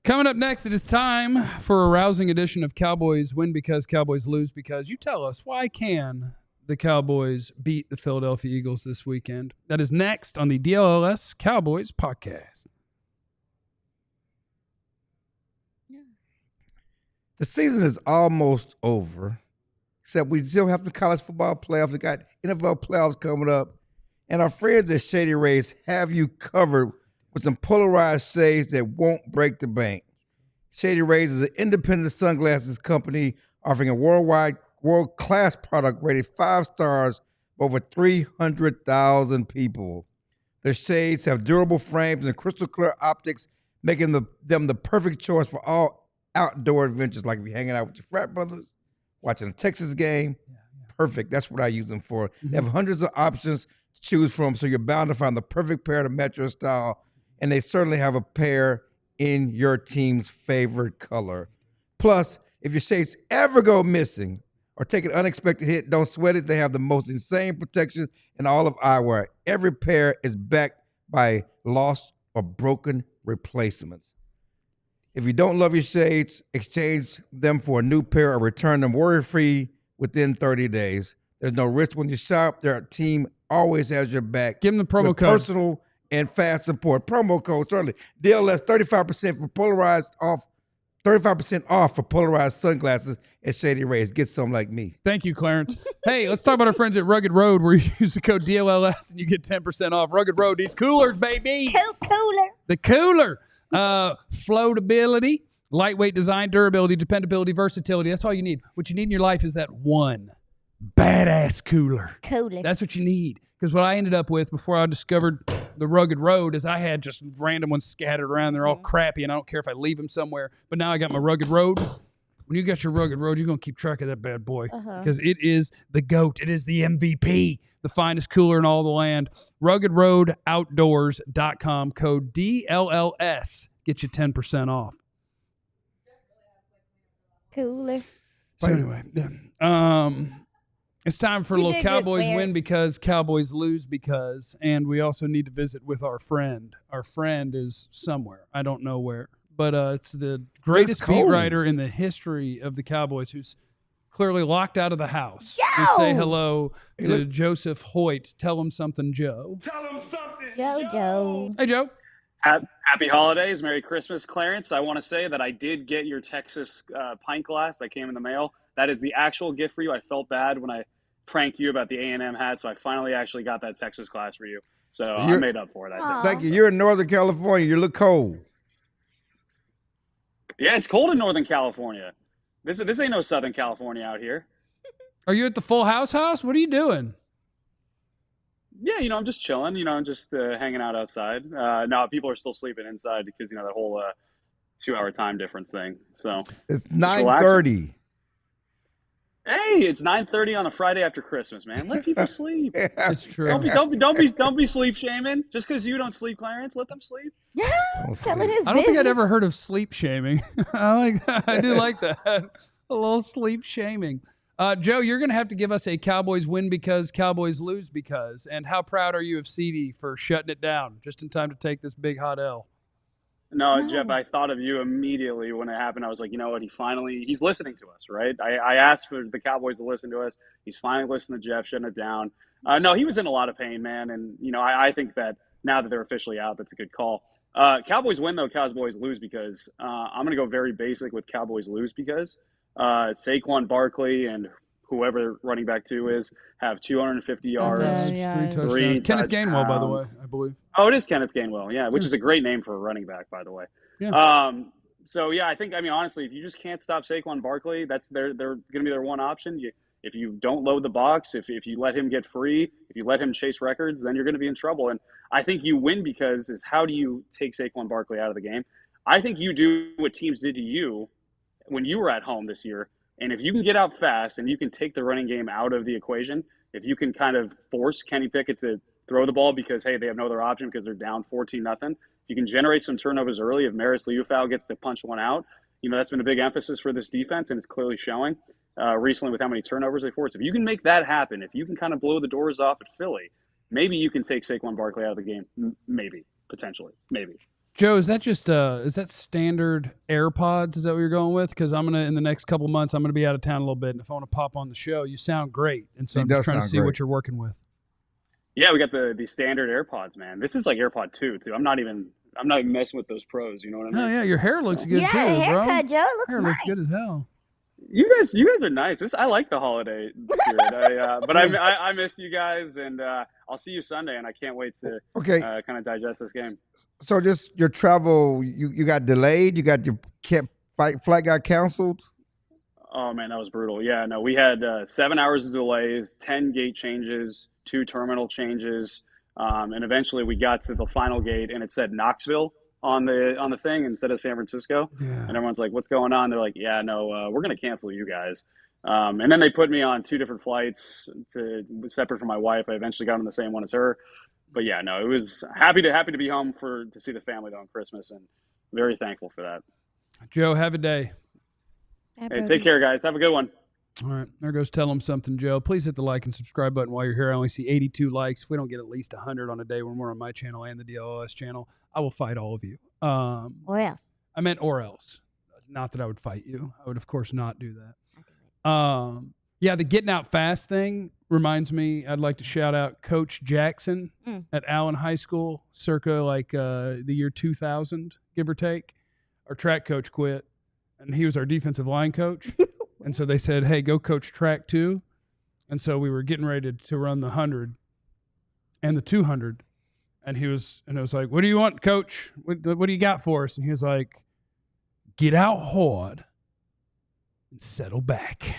Coming up next, it is time for a rousing edition of Cowboys Win Because, Cowboys Lose Because. You tell us, why can the Cowboys beat the Philadelphia Eagles this weekend? That is next on the DLLS Cowboys Podcast. The season is almost over, except we still have the college football playoffs. We got NFL playoffs coming up. And our friends at Shady Rays have you covered with some polarized shades that won't break the bank. Shady Rays is an independent sunglasses company offering a world-class product rated 5 stars by over 300,000 people. Their shades have durable frames and crystal clear optics, making them the perfect choice for all outdoor adventures, like if you're hanging out with your frat brothers, watching a Texas game. Perfect. That's what I use them for. They have hundreds of options to choose from, so you're bound to find the perfect pair to match your style. And they certainly have a pair in your team's favorite color. Plus, if your shades ever go missing or take an unexpected hit, don't sweat it. They have the most insane protection in all of eyewear. Every pair is backed by lost or broken replacements. If you don't love your shades, exchange them for a new pair or return them worry-free within 30 days. There's no risk when you shop. Their team always has your back. Give them the promo with code. Personal and fast support. Promo code, certainly. DLS 35% for polarized off. 35% off for polarized sunglasses at Shady Rays. Get some like me. Thank you, Clarence. Hey, let's talk about our friends at Rugged Road, where you use the code DLLS and you get 10% off. Rugged Road, these coolers, baby. Cooler. The cooler. Floatability, lightweight design, durability, dependability, versatility. That's all you need. What you need in your life is that one badass cooler. Cooler. That's what you need. Because what I ended up with before I discovered the Rugged Road is I had just random ones scattered around. They're all crappy, and I don't care if I leave them somewhere. But now I got my Rugged Road. When you got your Rugged Road, you're going to keep track of that bad boy because it is the GOAT. It is the MVP, the finest cooler in all the land. RuggedRoadOutdoors.com, code DLLS. Get you 10% off. Cooler. So anyway, it's time for a little Cowboys Win Because, Cowboys Lose Because, and we also need to visit with our friend. Our friend is somewhere. I don't know where, but it's the greatest beat writer in the history of the Cowboys who's clearly locked out of the house. We say hello to Joseph Hoyt. Tell him something, Joe. Tell him something, Joe. Hey, Joe. Happy holidays. Merry Christmas, Clarence. I want to say that I did get your Texas pint glass that came in the mail. That is the actual gift for you. I felt bad when I pranked you about the A&M hat, so I finally actually got that Texas glass for you. So I made up for it, I think. Thank you. You're in Northern California. You look cold. Yeah, it's cold in Northern California. This ain't no Southern California out here. Are you at the Full House? What are you doing? Yeah, I'm just chilling, just hanging out outside. No, people are still sleeping inside because, that whole 2-hour time difference thing. So it's 9:30. Hey, it's 9:30 on a Friday after Christmas, man. Let people sleep. It's true. Don't be sleep shaming. Just because you don't sleep, Clarence, let them sleep. Yeah, telling his I don't think I'd ever heard of sleep shaming. I like that. I do like that. A little sleep shaming. Joe, you're going to have to give us a Cowboys Win Because, Cowboys Lose Because. And how proud are you of CeeDee for shutting it down just in time to take this big hot L? No, Jeff, I thought of you immediately when it happened. I was like, you know what? He's listening to us, right? I asked for the Cowboys to listen to us. He's finally listening to Jeff, shutting it down. No, he was in a lot of pain, man. And, I think that now that they're officially out, that's a good call. Cowboys win, though. Cowboys lose because I'm going to go very basic with Cowboys lose because Saquon Barkley and whoever running back 2 is have 250 yards. 3 touchdowns. Kenneth Gainwell, by the way, I believe. Oh, it is Kenneth Gainwell, yeah, which is a great name for a running back, by the way. Yeah. So, yeah, I think, honestly, if you just can't stop Saquon Barkley, they're going to be their one option. If you don't load the box, if you let him get free, if you let him chase records, then you're going to be in trouble. And I think you win because how do you take Saquon Barkley out of the game? I think you do what teams did to you when you were at home this year. And if you can get out fast and you can take the running game out of the equation, if you can kind of force Kenny Pickett to throw the ball because, hey, they have no other option because they're down 14-0, you can generate some turnovers early. If Maris Liufau gets to punch one out, that's been a big emphasis for this defense, and it's clearly showing recently with how many turnovers they force. If you can make that happen, if you can kind of blow the doors off at Philly, maybe you can take Saquon Barkley out of the game. Maybe, potentially, maybe. Joe, is that just is that standard AirPods? Is that what you're going with? Because in the next couple months, I'm gonna be out of town a little bit, and if I want to pop on the show, you sound great, and so I'm just trying to see what you're working with. Yeah, we got the standard AirPods, man. This is like AirPod 2 too. I'm not even messing with those pros. You know what I mean? Oh yeah, your hair looks good too, haircut, bro. Joe. Looks hair nice. looks good as hell. You guys are nice. I like the holiday spirit. But I miss you guys, and I'll see you Sunday, and I can't wait to kind of digest this game. So just your travel, you got delayed. You got your flight got canceled. Oh man, that was brutal. Yeah, no, we had 7 hours of delays, 10 gate changes, 2 terminal changes, and eventually we got to the final gate, and it said Knoxville on the thing instead of San Francisco. Yeah. And everyone's like, "What's going on?" They're like, "Yeah, no, we're gonna cancel you guys." And then they put me on 2 different flights separate from my wife. I eventually got on the same one as her. But yeah, no, it was happy to be home to see the family though on Christmas, and very thankful for that. Joe, have a day. Hey, take care, guys. Have a good one. All right, there goes Tell Them Something, Joe. Please hit the like and subscribe button while you're here. I only see 82 likes. If we don't get at least 100 on a day when we're on my channel and the DLLS channel, I will fight all of you. Or else. I meant or else. Not that I would fight you. I would, of course, not do that. Yeah, the getting out fast thing reminds me, I'd like to shout out Coach Jackson at Allen High School, circa like the year 2000, give or take. Our track coach quit, and he was our defensive line coach. And so they said, hey, go coach track too. And so we were getting ready to run the 100 and the 200. And it was like, what do you want, coach? What do you got for us? And he was like, get out hard and settle back.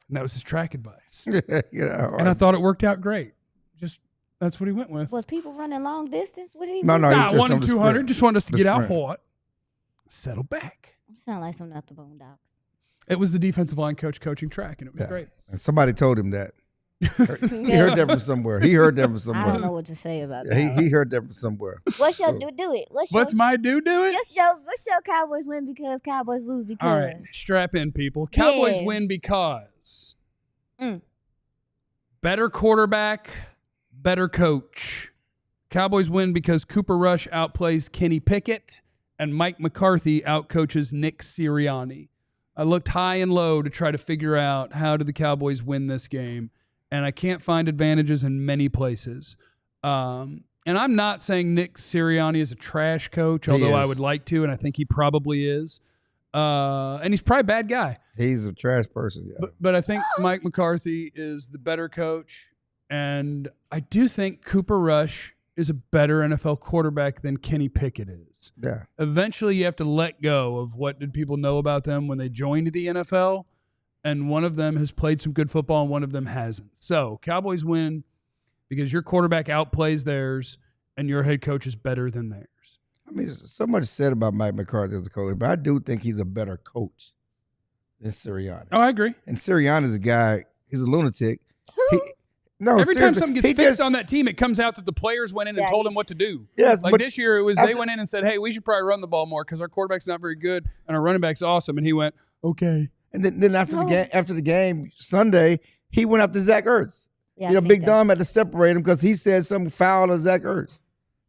And that was his track advice. And I thought it worked out great. Just that's what he went with. Was people running long distance? What did he No, Not 1 and 200. Just wanted us to get out sprint. hard, settle back. Sound like something out the Boondocks. It was the defensive line coach coaching track, and it was great. And somebody told him that. He heard that from somewhere. He heard that from somewhere. I don't know what to say about that. He heard that from somewhere. What's your do it? What's my do it? What's your Cowboys win because Cowboys lose because? All right, strap in, people. Cowboys Yeah. win because better quarterback, better coach. Cowboys win because Cooper Rush outplays Kenny Pickett and Mike McCarthy outcoaches Nick Sirianni. I looked high and low to try to figure out how did the Cowboys win this game, and I can't find advantages in many places. And I'm not saying Nick Sirianni is a trash coach, although I would like to, and I think he probably is. And he's probably a bad guy. He's a trash person, yeah. But I think Mike McCarthy is the better coach, and I do think Cooper Rush is a better NFL quarterback than Kenny Pickett is. Yeah. Eventually, you have to let go of what did people know about them when they joined the NFL, and one of them has played some good football and one of them hasn't. So Cowboys win because your quarterback outplays theirs and your head coach is better than theirs. I mean, so much said about Mike McCarthy as a coach, but I do think he's a better coach than Sirianni. Oh, I agree. And Sirianni's a guy, he's a lunatic. Every time something gets fixed on that team, it comes out that the players went in and told him what to do. Yes, like this year, it was they went in and said, hey, we should probably run the ball more because our quarterback's not very good and our running back's awesome. And he went, okay. And then after the game Sunday, he went after Zach Ertz. Yeah, Big Dom had to separate him because he said something foul to Zach Ertz.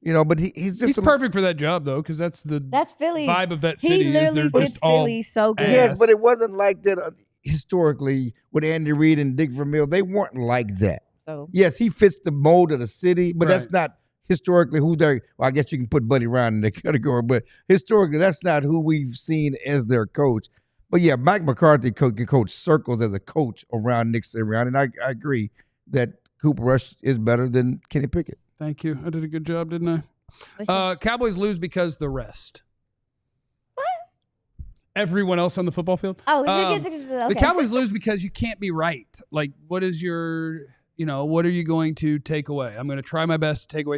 But he's perfect for that job though, because that's Philly vibe of that city. He literally fits Philly so good. Yes, but it wasn't like that historically with Andy Reid and Dick Vermeil. They weren't like that. So yes, he fits the mold of the city, but that's not historically who they're. Well, I guess you can put Buddy Ryan in the category, but historically, that's not who we've seen as their coach. But yeah, Mike McCarthy can coach circles as a coach around Nick Sirianni, and I agree that Cooper Rush is better than Kenny Pickett. Thank you. I did a good job, didn't I? Cowboys lose because the rest. What? Everyone else on the football field. Oh, okay. The Cowboys lose because you can't be right. Like, what is your, what are you going to take away? I'm going to try my best to take away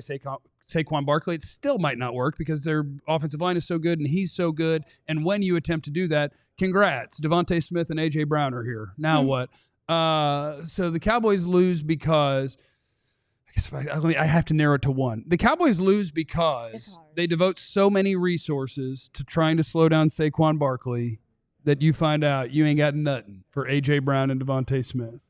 Saquon Barkley, it still might not work because their offensive line is so good and he's so good. And when you attempt to do that, congrats. Devontae Smith and A.J. Brown are here. Now what? So the Cowboys lose because I guess I have to narrow it to one. The Cowboys lose because they devote so many resources to trying to slow down Saquon Barkley that you find out you ain't got nothing for A.J. Brown and Devontae Smith.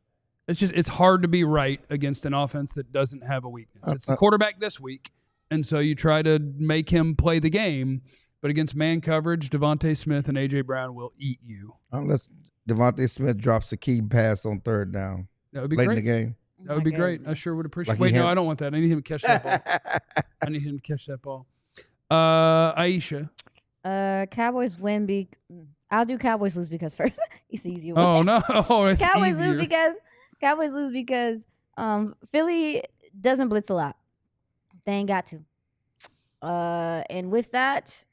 It's hard to be right against an offense that doesn't have a weakness. It's the quarterback this week, and so you try to make him play the game. But against man coverage, Devontae Smith and A.J. Brown will eat you. Unless Devontae Smith drops a key pass on third down. That would be late great. in the game. That would be great. I sure would appreciate it. Like Wait, no, I don't want that. I need him to catch that ball. I need him to catch that ball. Aisha. Cowboys win. I'll do Cowboys lose because first. It's easy. Oh, no. It's Cowboys easier. lose because Philly doesn't blitz a lot. They ain't got to. And with that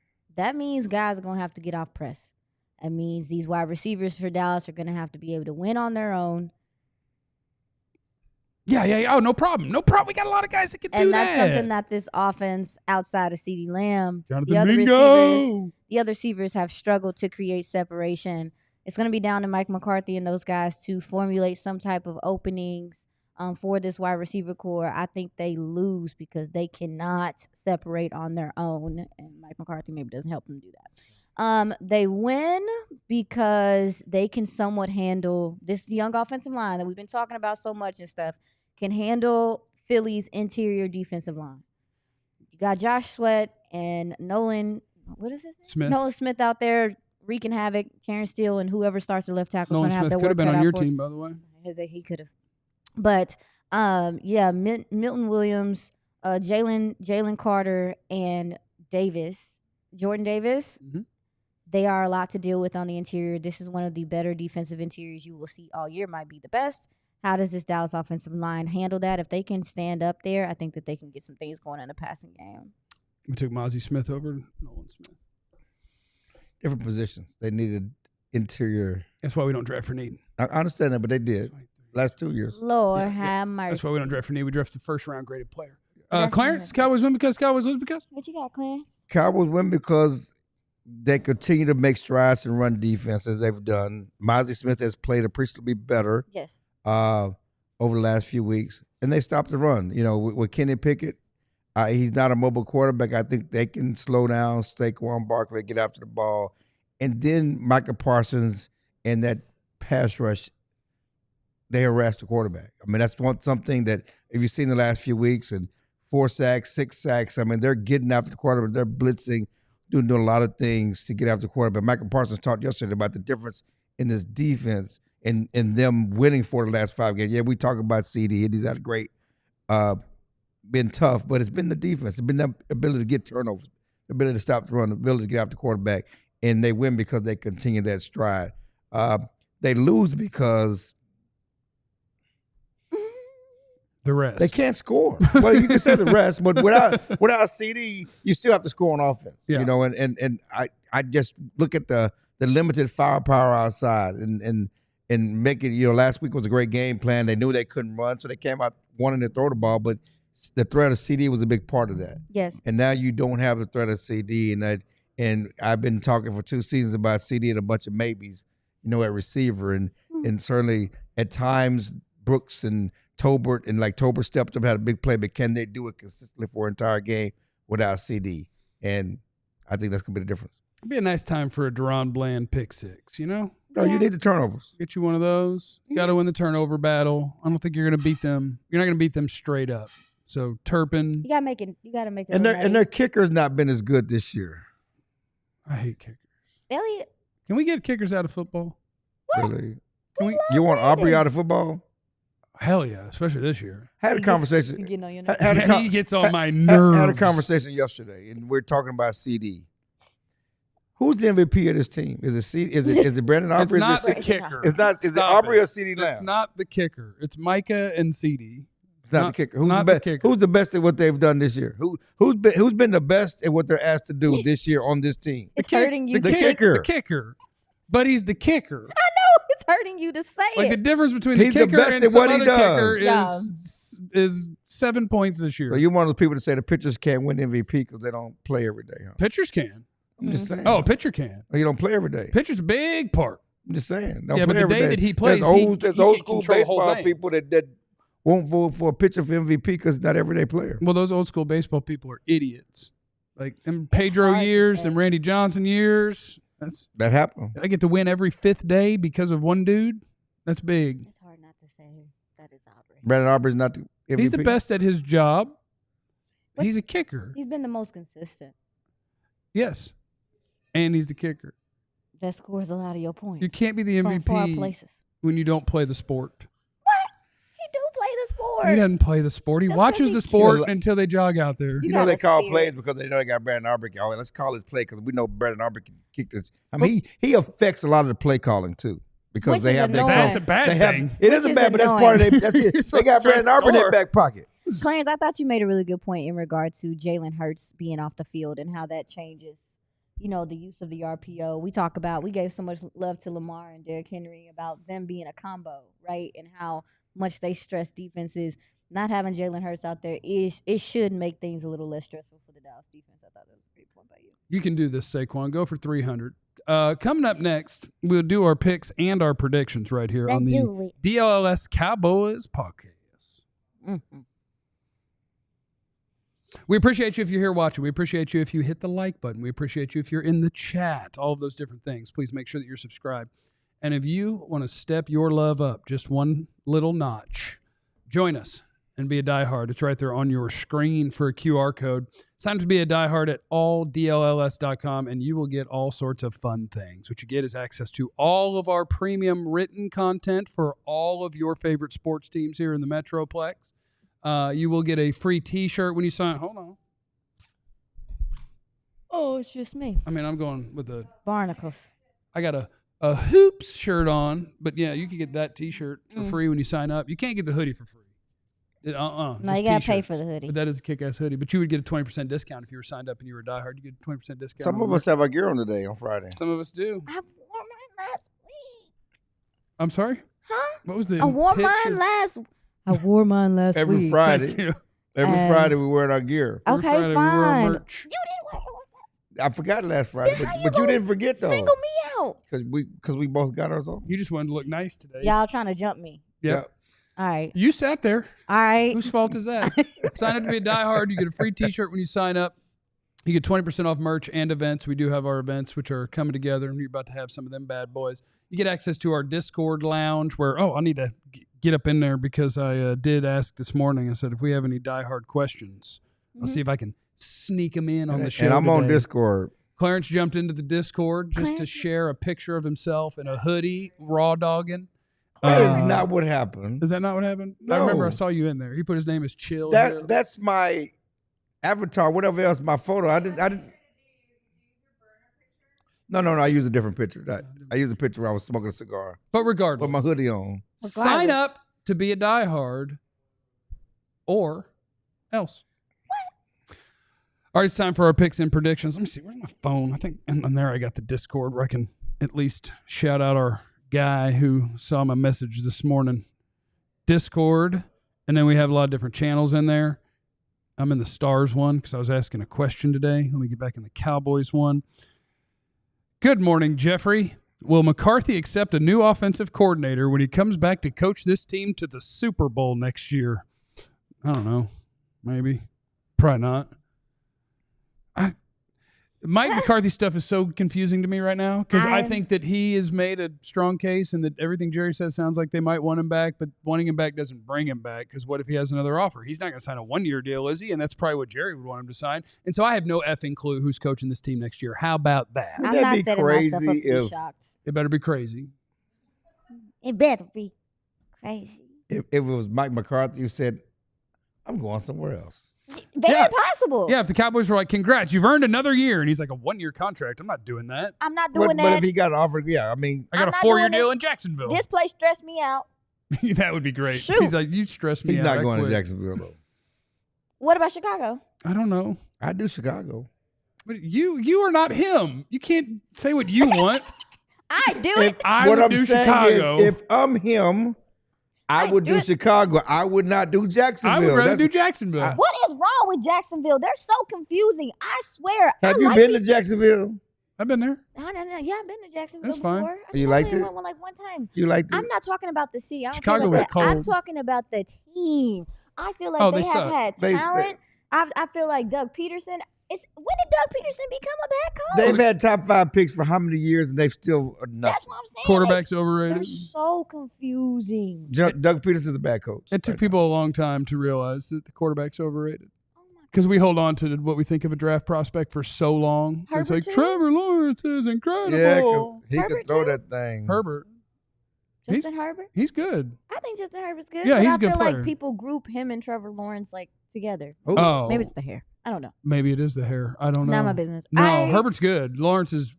means guys are going to have to get off press. That means these wide receivers for Dallas are going to have to be able to win on their own. Yeah. Oh, no problem. We got a lot of guys that can do that. And that's something that this offense, outside of CeeDee Lamb, Jonathan the other Mingo. receivers have struggled to create separation. It's going to be down to Mike McCarthy and those guys to formulate some type of openings for this wide receiver core. I think they lose because they cannot separate on their own, and Mike McCarthy maybe doesn't help them do that. They win because they can somewhat handle this young offensive line that we've been talking about so much and stuff, can handle Philly's interior defensive line. You got Josh Sweat and Nolan, what is his name? Smith. Nolan Smith out there wreaking havoc. Terrence Steele and whoever starts the left tackle is Nolan going to have Smith their could have work been cut on out your for team, by the way. He could have. But, Milton Williams, Jalen Carter, and Jordan Davis, they are a lot to deal with on the interior. This is one of the better defensive interiors you will see all year. Might be the best. How does this Dallas offensive line handle that? If they can stand up there, I think that they can get some things going in the passing game. We took Mozzie Smith over Nolan Smith. Different positions. They needed interior. That's why we don't draft for need. I understand that, but they did. Last 2 years. Lord have mercy. That's why we don't draft for need. We draft the first-round graded player. That's Clarence, right. Cowboys win because Cowboys lose because? What you got, Clarence? Cowboys win because they continue to make strides and run defense as they've done. Mozzie Smith has played appreciably better. Yes. Over the last few weeks, and they stopped the run. You know, with Kenny Pickett, he's not a mobile quarterback. I think they can slow down Saquon Barkley, get after the ball, and then Micah Parsons and that pass rush, they harass the quarterback. I mean, that's something that if you've seen the last few weeks, and 4 sacks, 6 sacks, I mean, they're getting after the quarterback. They're blitzing, doing a lot of things to get after the quarterback. Micah Parsons talked yesterday about the difference in this defense and them winning for the last 5 games. Yeah, we talk about CeeDee. He's had a great, been tough, but it's been the defense. It's been the ability to get turnovers, the ability to stop the run, the ability to get after the quarterback, and they win because they continue that stride. They lose because The rest. they can't score. Well, you can say the rest, but without CeeDee, you still have to score on offense. Yeah. You know, and I just look at the limited firepower outside and make it, you know, last week was a great game plan. They knew they couldn't run, so they came out wanting to throw the ball, but the threat of CeeDee was a big part of that. Yes. And now you don't have the threat of CeeDee, and I've been talking for 2 seasons about CeeDee and a bunch of maybes, you know, at receiver, and certainly at times Brooks and Tolbert stepped up, had a big play, but can they do it consistently for an entire game without CeeDee? And I think that's gonna be the difference. It'd be a nice time for a Deron Bland pick 6, you know? No, you need the turnovers. Get you one of those. You got to win the turnover battle. I don't think you're going to beat them. You're not going to beat them straight up. So Turpin. You gotta make it. And their kicker's not been as good this year. I hate kickers. Elliott. Can we get kickers out of football? Really? Can we? You want Aubrey out of football? Hell yeah, especially this year. Had a conversation. You getting on your He gets on my nerves. Had a conversation yesterday, and we're talking about CeeDee. Who's the MVP of this team? Is it Brandon Aubrey? It's not is the it kicker. Is it Aubrey or CeeDee Lamb? It's not the kicker. It's Micah and CeeDee. It's not the kicker. Who's not the the best? kicker. Who's the best at what they've done this year? Who's been the best at what they're asked to do this year on this team? It's hurting you. The kicker. The kicker. But he's the kicker. I know it's hurting you to say Like the it. difference between the He's the kicker best and at some what he other does. kicker is 7 points this year. So you're one of those people that say the pitchers can't win MVP because they don't play every day. Huh? Pitchers can. I'm just saying. Oh, a pitcher can. You don't play every day. Pitcher's a big part. I'm just saying. Don't Yeah, but play the every day that he plays, there's he old can school control the whole baseball thing. people that won't vote for a pitcher for MVP because not everyday player. Well, those old school baseball people are idiots. Like them Pedro hard to years, say. them Randy Johnson years. That happened. I get to win every 5th day because of one dude. That's big. It's hard not to say that it's outrageous. Brandon Aubrey's not the MVP. He's the best at his job. What's- He's a kicker. He's been the most consistent. Yes. And he's the kicker. That scores a lot of your points. You can't be the from far MVP places. when you don't play the sport. He do play the sport. He doesn't play the sport. He That's watches gonna the be sport cute. until they jog out there. You You know they got a call spirit. plays because they know they got Brandon Aubrey. Oh, let's call his play because we know Brandon Aubrey can kick this. I mean, he affects a lot of the play calling too because Which they is have their annoying. That's a bad they have, thing. It Which is a is bad, but that's part of annoying. their. That's You're it. so They got Brandon Aubrey in their score. back pocket. Clarence, I thought you made a really good point in regard to Jalen Hurts being off the field and how that changes, the use of the RPO. We gave so much love to Lamar and Derrick Henry about them being a combo, right? And how much they stress defenses. Not having Jalen Hurts out there it should make things a little less stressful for the Dallas defense. I thought that was a great point by you. You can do this, Saquon. Go for 300. Coming up next, we'll do our picks and our predictions right here on the DLLS Cowboys Podcast. Mm-hmm. We appreciate you if you're here watching. We appreciate you if you hit the like button. We appreciate you if you're in the chat. All of those different things. Please make sure that you're subscribed. And if you want to step your love up just one little notch, join us and be a diehard. It's right there on your screen for a QR code. Sign up to be a diehard at alldlls.com, and you will get all sorts of fun things. What you get is access to all of our premium written content for all of your favorite sports teams here in the Metroplex. You will get a free T-shirt when you sign. Hold on. Oh, it's just me. I mean, I'm going with Barnacles. I got a hoops shirt on, but yeah, you can get that T-shirt for free when you sign up. You can't get the hoodie for free. No, just you got to pay T-shirts. for the hoodie. But that is a kick-ass hoodie. But you would get a 20% discount if you were signed up and you were a diehard. You get a 20% discount. Some of us have our gear on today on Friday. Some of us do. I wore mine last week. I'm sorry? Huh? What was the I wore picture? mine last Every week. Friday, Thank you. every Friday we wear our gear. Every Okay, Friday we wore our fine. merch. You didn't wear it. I forgot last Friday, Then how you but you gonna didn't forget though, Single me out. because we both got ours on. You just wanted to look nice today. Y'all trying to jump me. Yep. All right. You sat there. All right. Whose fault is that? Sign up to be a diehard. You get a free T-shirt when you sign up. You get 20% off merch and events. We do have our events, which are coming together, and you're about to have some of them bad boys. You get access to our Discord lounge where, I need to get up in there because I did ask this morning. I said, if we have any diehard questions, I'll see if I can sneak them in on the show And I'm on today. Discord. Clarence jumped into the Discord just to share a picture of himself in a hoodie, raw dogging. That is not what happened. Is that not what happened? No. I remember I saw you in there. He put his name as Chill. Hill. That's my avatar. Whatever else, my photo. I didn't. No. I used a different picture. I used a picture where I was smoking a cigar But with regardless, my hoodie on. sign up to be a diehard or else. What? All right, it's time for our picks and predictions. Let me see. Where's my phone? I think, and there I got the Discord where I can at least shout out our guy who saw my message this morning. Discord, and then we have a lot of different channels in there. I'm in the Stars one because I was asking a question today. Let me get back in the Cowboys one. Good morning, Jeffrey. Will McCarthy accept a new offensive coordinator when he comes back to coach this team to the Super Bowl next year? I don't know. Maybe. Probably not. Mike McCarthy stuff is so confusing to me right now because I think that he has made a strong case and that everything Jerry says sounds like they might want him back, but wanting him back doesn't bring him back because what if he has another offer? He's not going to sign a one-year deal, is he? And that's probably what Jerry would want him to sign. And so I have no effing clue wwho's coaching this team next year. How about that? Would I'm that not be setting myself up crazy to be if- shocked. It better be crazy. It better be crazy. If it was Mike McCarthy who said, "I'm going somewhere else." Very possible. Yeah, if the Cowboys were like, congrats, you've earned another year. And he's like, a one-year contract. I'm not doing that. I'm not doing But that. if he got an offer, yeah, I mean, I got I'm a not 4-year doing deal this. in Jacksonville. This place stressed me out. That would be great. Shoot. He's like, you stress me he's out. not I going to quit. Jacksonville though. What about Chicago? I don't know. I do Chicago. But you are not him. You can't say what you want. I do If it. I what would I'm do saying Chicago, is, if I'm him, I would do Chicago. I would not do Jacksonville. I would rather That's- do Jacksonville. What is wrong with Jacksonville? They're so confusing. I swear. Have I you like been to these- Jacksonville? I've been there. No. Yeah, I've been to Jacksonville That's fine. before. I You think I liked only it? went like one time. You liked it? I'm not talking about the city. I don't Chicago care was about that. I'm cold. talking about the team. I feel like Oh, they they have suck. had They- talent. I feel like Doug Peterson. When did Doug Peterson become a bad coach? They've had top 5 picks for how many years, and they've still nothing. That's what I'm saying. Quarterback's They're overrated. so confusing. Doug Peterson's a bad coach. It took right people a long time to realize that the quarterback's overrated. Oh my Because we hold on to what we think of a draft prospect for so long. It's Herbert like, too? Trevor Lawrence is incredible. now. Yeah, because he Herbert could throw too? that thing. Herbert, Justin Herbert? he's good. I think Justin Herbert's good. Yeah, but he's I a good feel player. like people group him and Trevor Lawrence like together. Who? Oh, Maybe it's the hair. I don't know. maybe it is the hair. I don't know. Not my business. No, Herbert's good. Lawrence is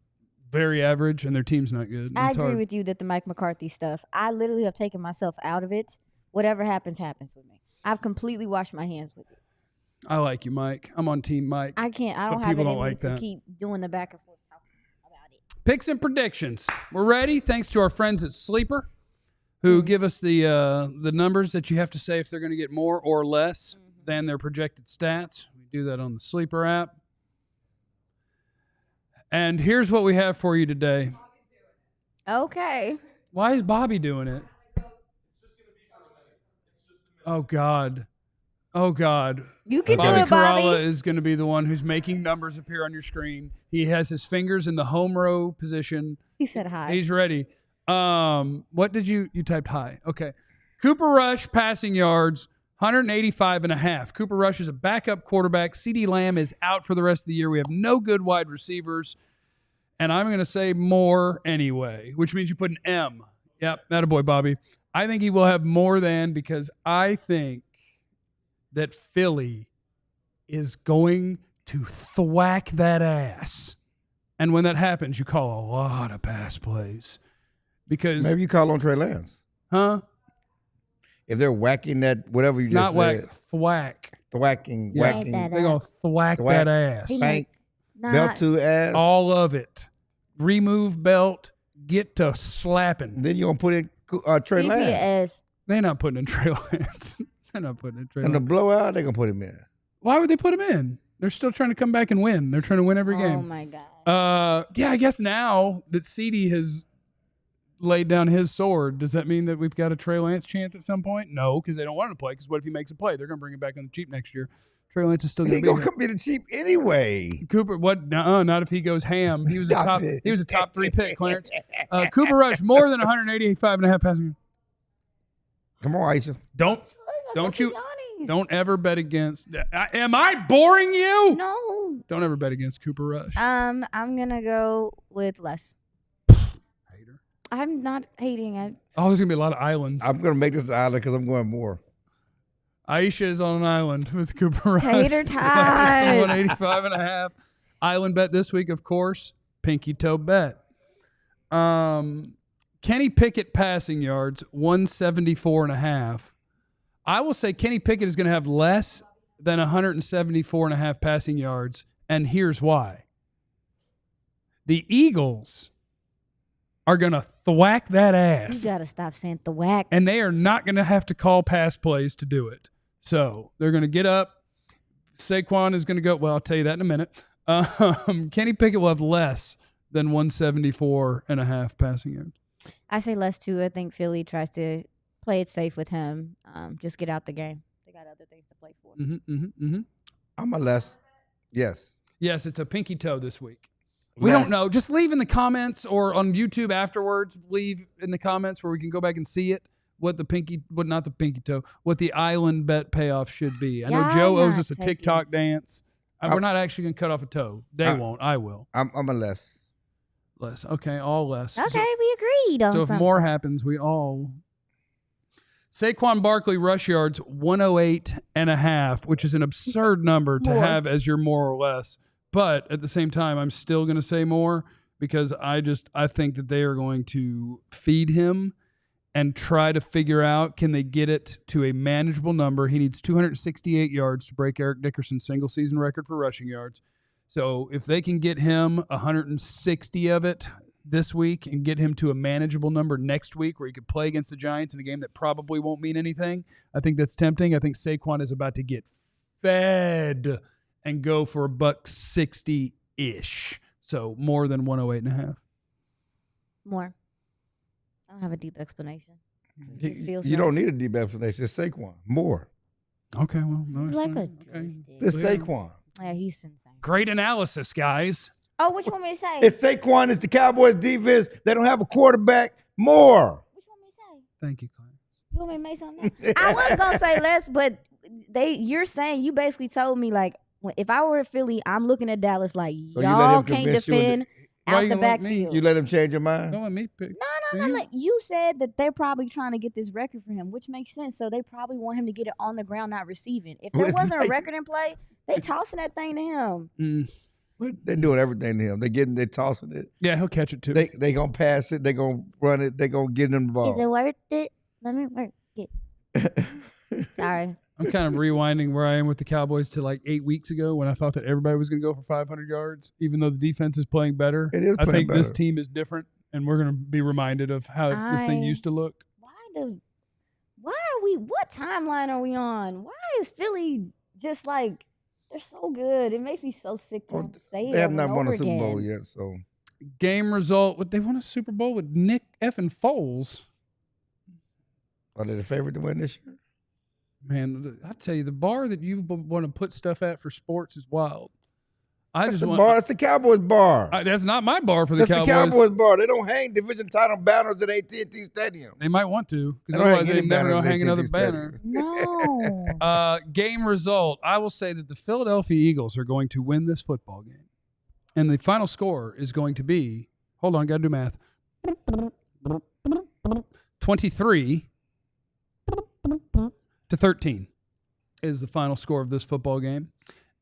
very average, and their team's not good. I It's agree hard. with you that the Mike McCarthy stuff, I literally have taken myself out of it. Whatever happens, happens with me. I've completely washed my hands with it. I like you, Mike. I'm on Team Mike. I can't. I But don't have it people in don't me like to that. keep doing the back and forth talking about it. Picks and predictions. We're ready. Thanks to our friends at Sleeper, who give us the numbers that you have to say if they're going to get more or less than their projected stats. We do that on the Sleeper app. And here's what we have for you today. Okay. Why is Bobby doing it? Oh God. Oh God. You can Bobby do it, Bobby. Caralla is going to be the one who's making numbers appear on your screen. He has his fingers in the home row position. He said hi. He's ready. What did you typed high? Okay. Cooper Rush passing yards, 185.5. Cooper Rush is a backup quarterback. CeeDee Lamb is out for the rest of the year. We have no good wide receivers. And I'm going to say more anyway, which means you put an M. Yep, attaboy, Bobby. I think he will have more than, because I think that Philly is going to thwack that ass. And when that happens, you call a lot of pass plays. Because, Maybe you call on Trey Lance. huh? If they're whacking that, whatever you Not just whack, said. thwack. Thwacking, Yeah. whacking, That They're going to thwack Thwack. that ass. He spank, Nah, belt to ass. All of it. Remove belt, get to slapping. Then you're going to put in Trey Lance. CPS. They're not putting in Trey Lance. They're not putting in Trey And the Lance. blowout, they're going to put him in. Why would they put him in? They're still trying to come back and win. They're trying to win every Oh game. my God. Yeah, I guess now that CeeDee has laid down his sword, does that mean that we've got a Trey Lance chance at some point? No, because they don't want him to play. Because what if he makes a play? They're going to bring him back on the cheap next year. Trey Lance is still going He's to going be to here. come in the cheap anyway. Cooper, what? Not if he goes ham. He was a Stop top. it. He was a top 3 pick, Clarence. Cooper Rush more than 185.5 passing. Come on, Aisha. Don't ever bet against. Am I boring you? No. Don't ever bet against Cooper Rush. I'm gonna go with less. Hater. I'm not hating it. Oh, there's gonna be a lot of islands. I'm going to make this an island because I'm going more. Aisha is on an island with Cooper Rush. Tater tots. 185.5. Island bet this week, of course. Pinky toe bet. Kenny Pickett passing yards, 174.5. I will say Kenny Pickett is going to have less than 174.5 passing yards, and here's why. The Eagles are going to thwack that ass. You gotta stop saying the whack. And they are not going to have to call pass plays to do it. So they're going to get up. Saquon is going to go. Well, I'll tell you that in a minute. Kenny Pickett will have less than 174.5 passing yards. I say less too. I think Philly tries to play it safe with him. Just get out the game. They got other things to play for. I'm a less. Yes. Yes, it's a pinky toe this week. We don't know. Just leave in the comments or on YouTube afterwards. Leave in the comments where we can go back and see it. What not the pinky toe, what the island bet payoff should be. I know Y'all Joe owes not us a taking- TikTok dance. We're not actually going to cut off a toe. They won't. I will. I'm a less. Less. Okay, all less. Okay, we agreed on So if something. more happens, we all. Saquon Barkley rush yards 108.5, which is an absurd number to More. have as your more or less. But at the same time, I'm still going to say more because I think that they are going to feed him and try to figure out, can they get it to a manageable number? He needs 268 yards to break Eric Dickerson's single season record for rushing yards. So if they can get him 160 of it, this week and get him to a manageable number next week where he could play against the Giants in a game that probably won't mean anything, I think that's tempting. I think Saquon is about to get fed and go for $160-ish. So more than 108.5. More. I don't have a deep explanation. You don't need a deep explanation. It's Saquon. More. Okay, well, no. It's like a It's Saquon. Yeah, he's insane. Great analysis, guys. Oh, what you want me to say? It's Saquon. It's the Cowboys defense. They don't have a quarterback. More. What you want me to say? Thank you, Clarence. You want me to make something else? I was gonna say less, but you basically told me like if I were at Philly, I'm looking at Dallas like So you let y'all him can't convince you defend Why out you the gonna let me? backfield. You let him change your mind? Don't let me pick. No. Like, you said that they're probably trying to get this record for him, which makes sense. So they probably want him to get it on the ground, not receiving. If there Well, it's wasn't a like- record in play, they tossing that thing to him. They're doing everything to him. They're tossing it. Yeah, he'll catch it too. They gonna pass it. They gonna run it. They gonna get him the ball. Is it worth it? Let me work it. Sorry. I'm kind of rewinding where I am with the Cowboys to like 8 weeks ago when I thought that everybody was going to go for 500 yards, even though the defense is playing better. It is I playing think this better. team is different, and we're going to be reminded of how this thing used to look. What timeline are we on? Why is Philly just like, they're so good? It makes me so sick to have to say it. They have over not and won a over Super Bowl again. yet, so Game result, they won a Super Bowl with Nick effing Foles. are they the favorite to win this year? Man, I tell you, the bar that you want to put stuff at for sports is wild. That's the Cowboys bar. That's not my bar for the That's Cowboys. the Cowboys bar. They don't hang division title banners at AT&T Stadium. They might want to, They because don't hang otherwise any they never banners gonna at hang another AT&T banner. Stadium. No. Game result. I will say that the Philadelphia Eagles are going to win this football game. And the final score is going to be, hold on, got to do math. 23-13 is the final score of this football game.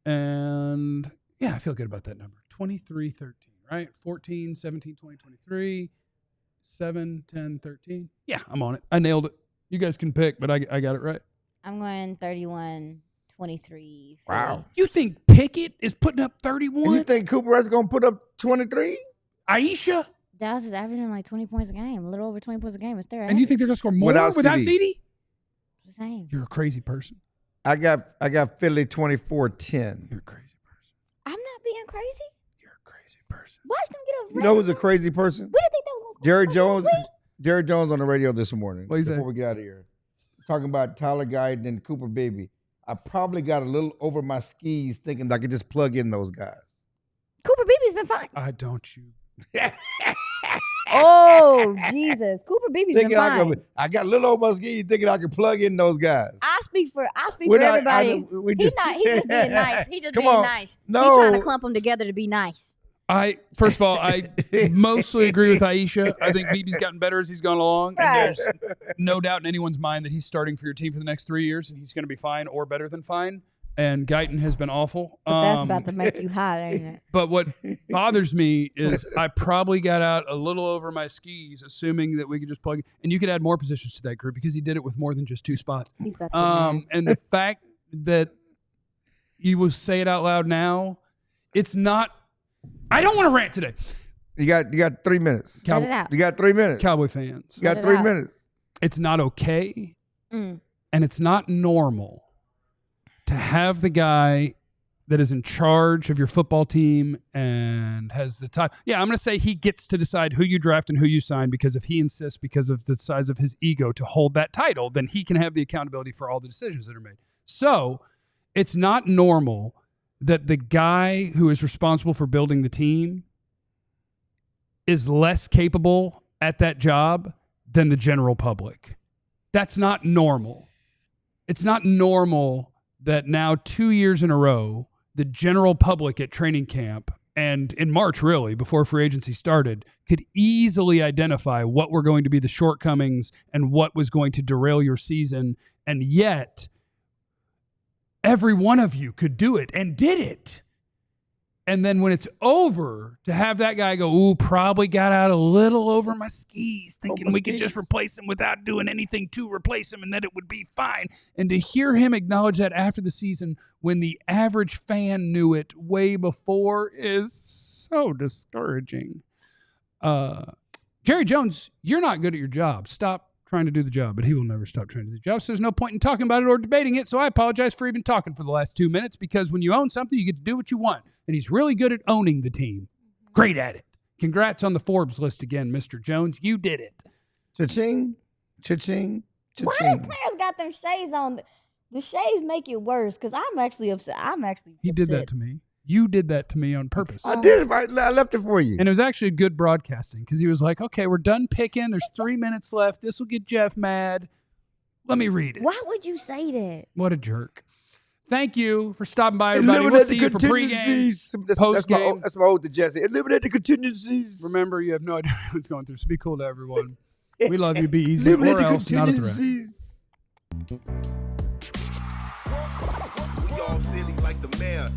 And yeah, I feel good about that number. 23-13, right? 14, 17, 20, 23, 7, 10, 13. Yeah, I'm on it. I nailed it. You guys can pick, but I got it right. I'm going 31-23. Wow. You think Pickett is putting up 31? And you think Cooper Rush is going to put up 23? Aisha? Dallas is averaging like 20 points a game, a little over 20 points a game. It's their And you think they're going to score more Without without CeeDee? CeeDee? the same? You're a crazy person. I got Philly 24-10. You're a crazy person. I'm not being crazy. You're a crazy person. Watch them get a You know who's a crazy person? We didn't think that was going to Jerry Jones. Jerry Jones on the radio this morning. What'd he say? Before we get out of here, talking about Tyler Guyton and Cooper Beebe. I probably got a little over my skis thinking I could just plug in those guys. Cooper Beebe's been fine. Don't you? Oh, Jesus. Cooper Beebe's been Thinking fine. I got a little over my skis thinking I could plug in those guys. I speak for We're not- everybody. we He's just- he just being nice. He just Come being on. nice. No. He's trying to clump them together to be nice. First of all, I mostly agree with Aisha. I think Beebe's gotten better as he's gone along. Right. And there's no doubt in anyone's mind that he's starting for your team for the next 3 years and he's going to be fine or better than fine. And Guyton has been awful. But that's about to make you hot, ain't it? But what bothers me is I probably got out a little over my skis, assuming that we could just plug it. And you could add more positions to that group because he did it with more than just 2 spots. He's about to get mad. And the fact that you will say it out loud now, it's not. I don't want to rant today. You got 3 minutes. Let it out. You got 3 minutes. Cowboy fans, You got Let it 3 out. minutes. it's not okay Mm. and it's not normal to have the guy that is in charge of your football team and has the time. Yeah, I'm going to say he gets to decide who you draft and who you sign because if he insists because of the size of his ego to hold that title, then he can have the accountability for all the decisions that are made. So it's not normal that the guy who is responsible for building the team is less capable at that job than the general public. That's not normal. It's not normal that now 2 years in a row, the general public at training camp and in March, really, before free agency started, could easily identify what were going to be the shortcomings and what was going to derail your season. And yet, every one of you could do it and did it. And then when it's over, to have that guy go, ooh, probably got out a little over my skis, thinking we could just replace him without doing anything to replace him and that it would be fine. And to hear him acknowledge that after the season when the average fan knew it way before is so discouraging. Jerry Jones, you're not good at your job. Stop trying to do the job, but he will never stop trying to do the job. So there's no point in talking about it or debating it. So I apologize for even talking for the last 2 minutes, because when you own something, you get to do what you want. And he's really good at owning the team. Great at it. Congrats on the Forbes list again, Mr. Jones. You did it. Cha-ching, cha-ching, cha-ching. Why the players got them shades on? The shades make it worse because I'm actually upset. He did that to me. You did that to me on purpose. I did. I left it for you. And it was actually good broadcasting, because he was like, okay, we're done picking. There's 3 minutes left. This will get Jeff mad. Let me read it. Why would you say that? What a jerk. Thank you for stopping by, everybody. We'll see you for pregame, postgame. That's my oath to Jesse. Eliminate the contingencies. Remember, you have no idea what's going through, so be cool to everyone. We love you. Be easy. Eliminate Or the else, not a threat. contingencies. We all silly like the mayor.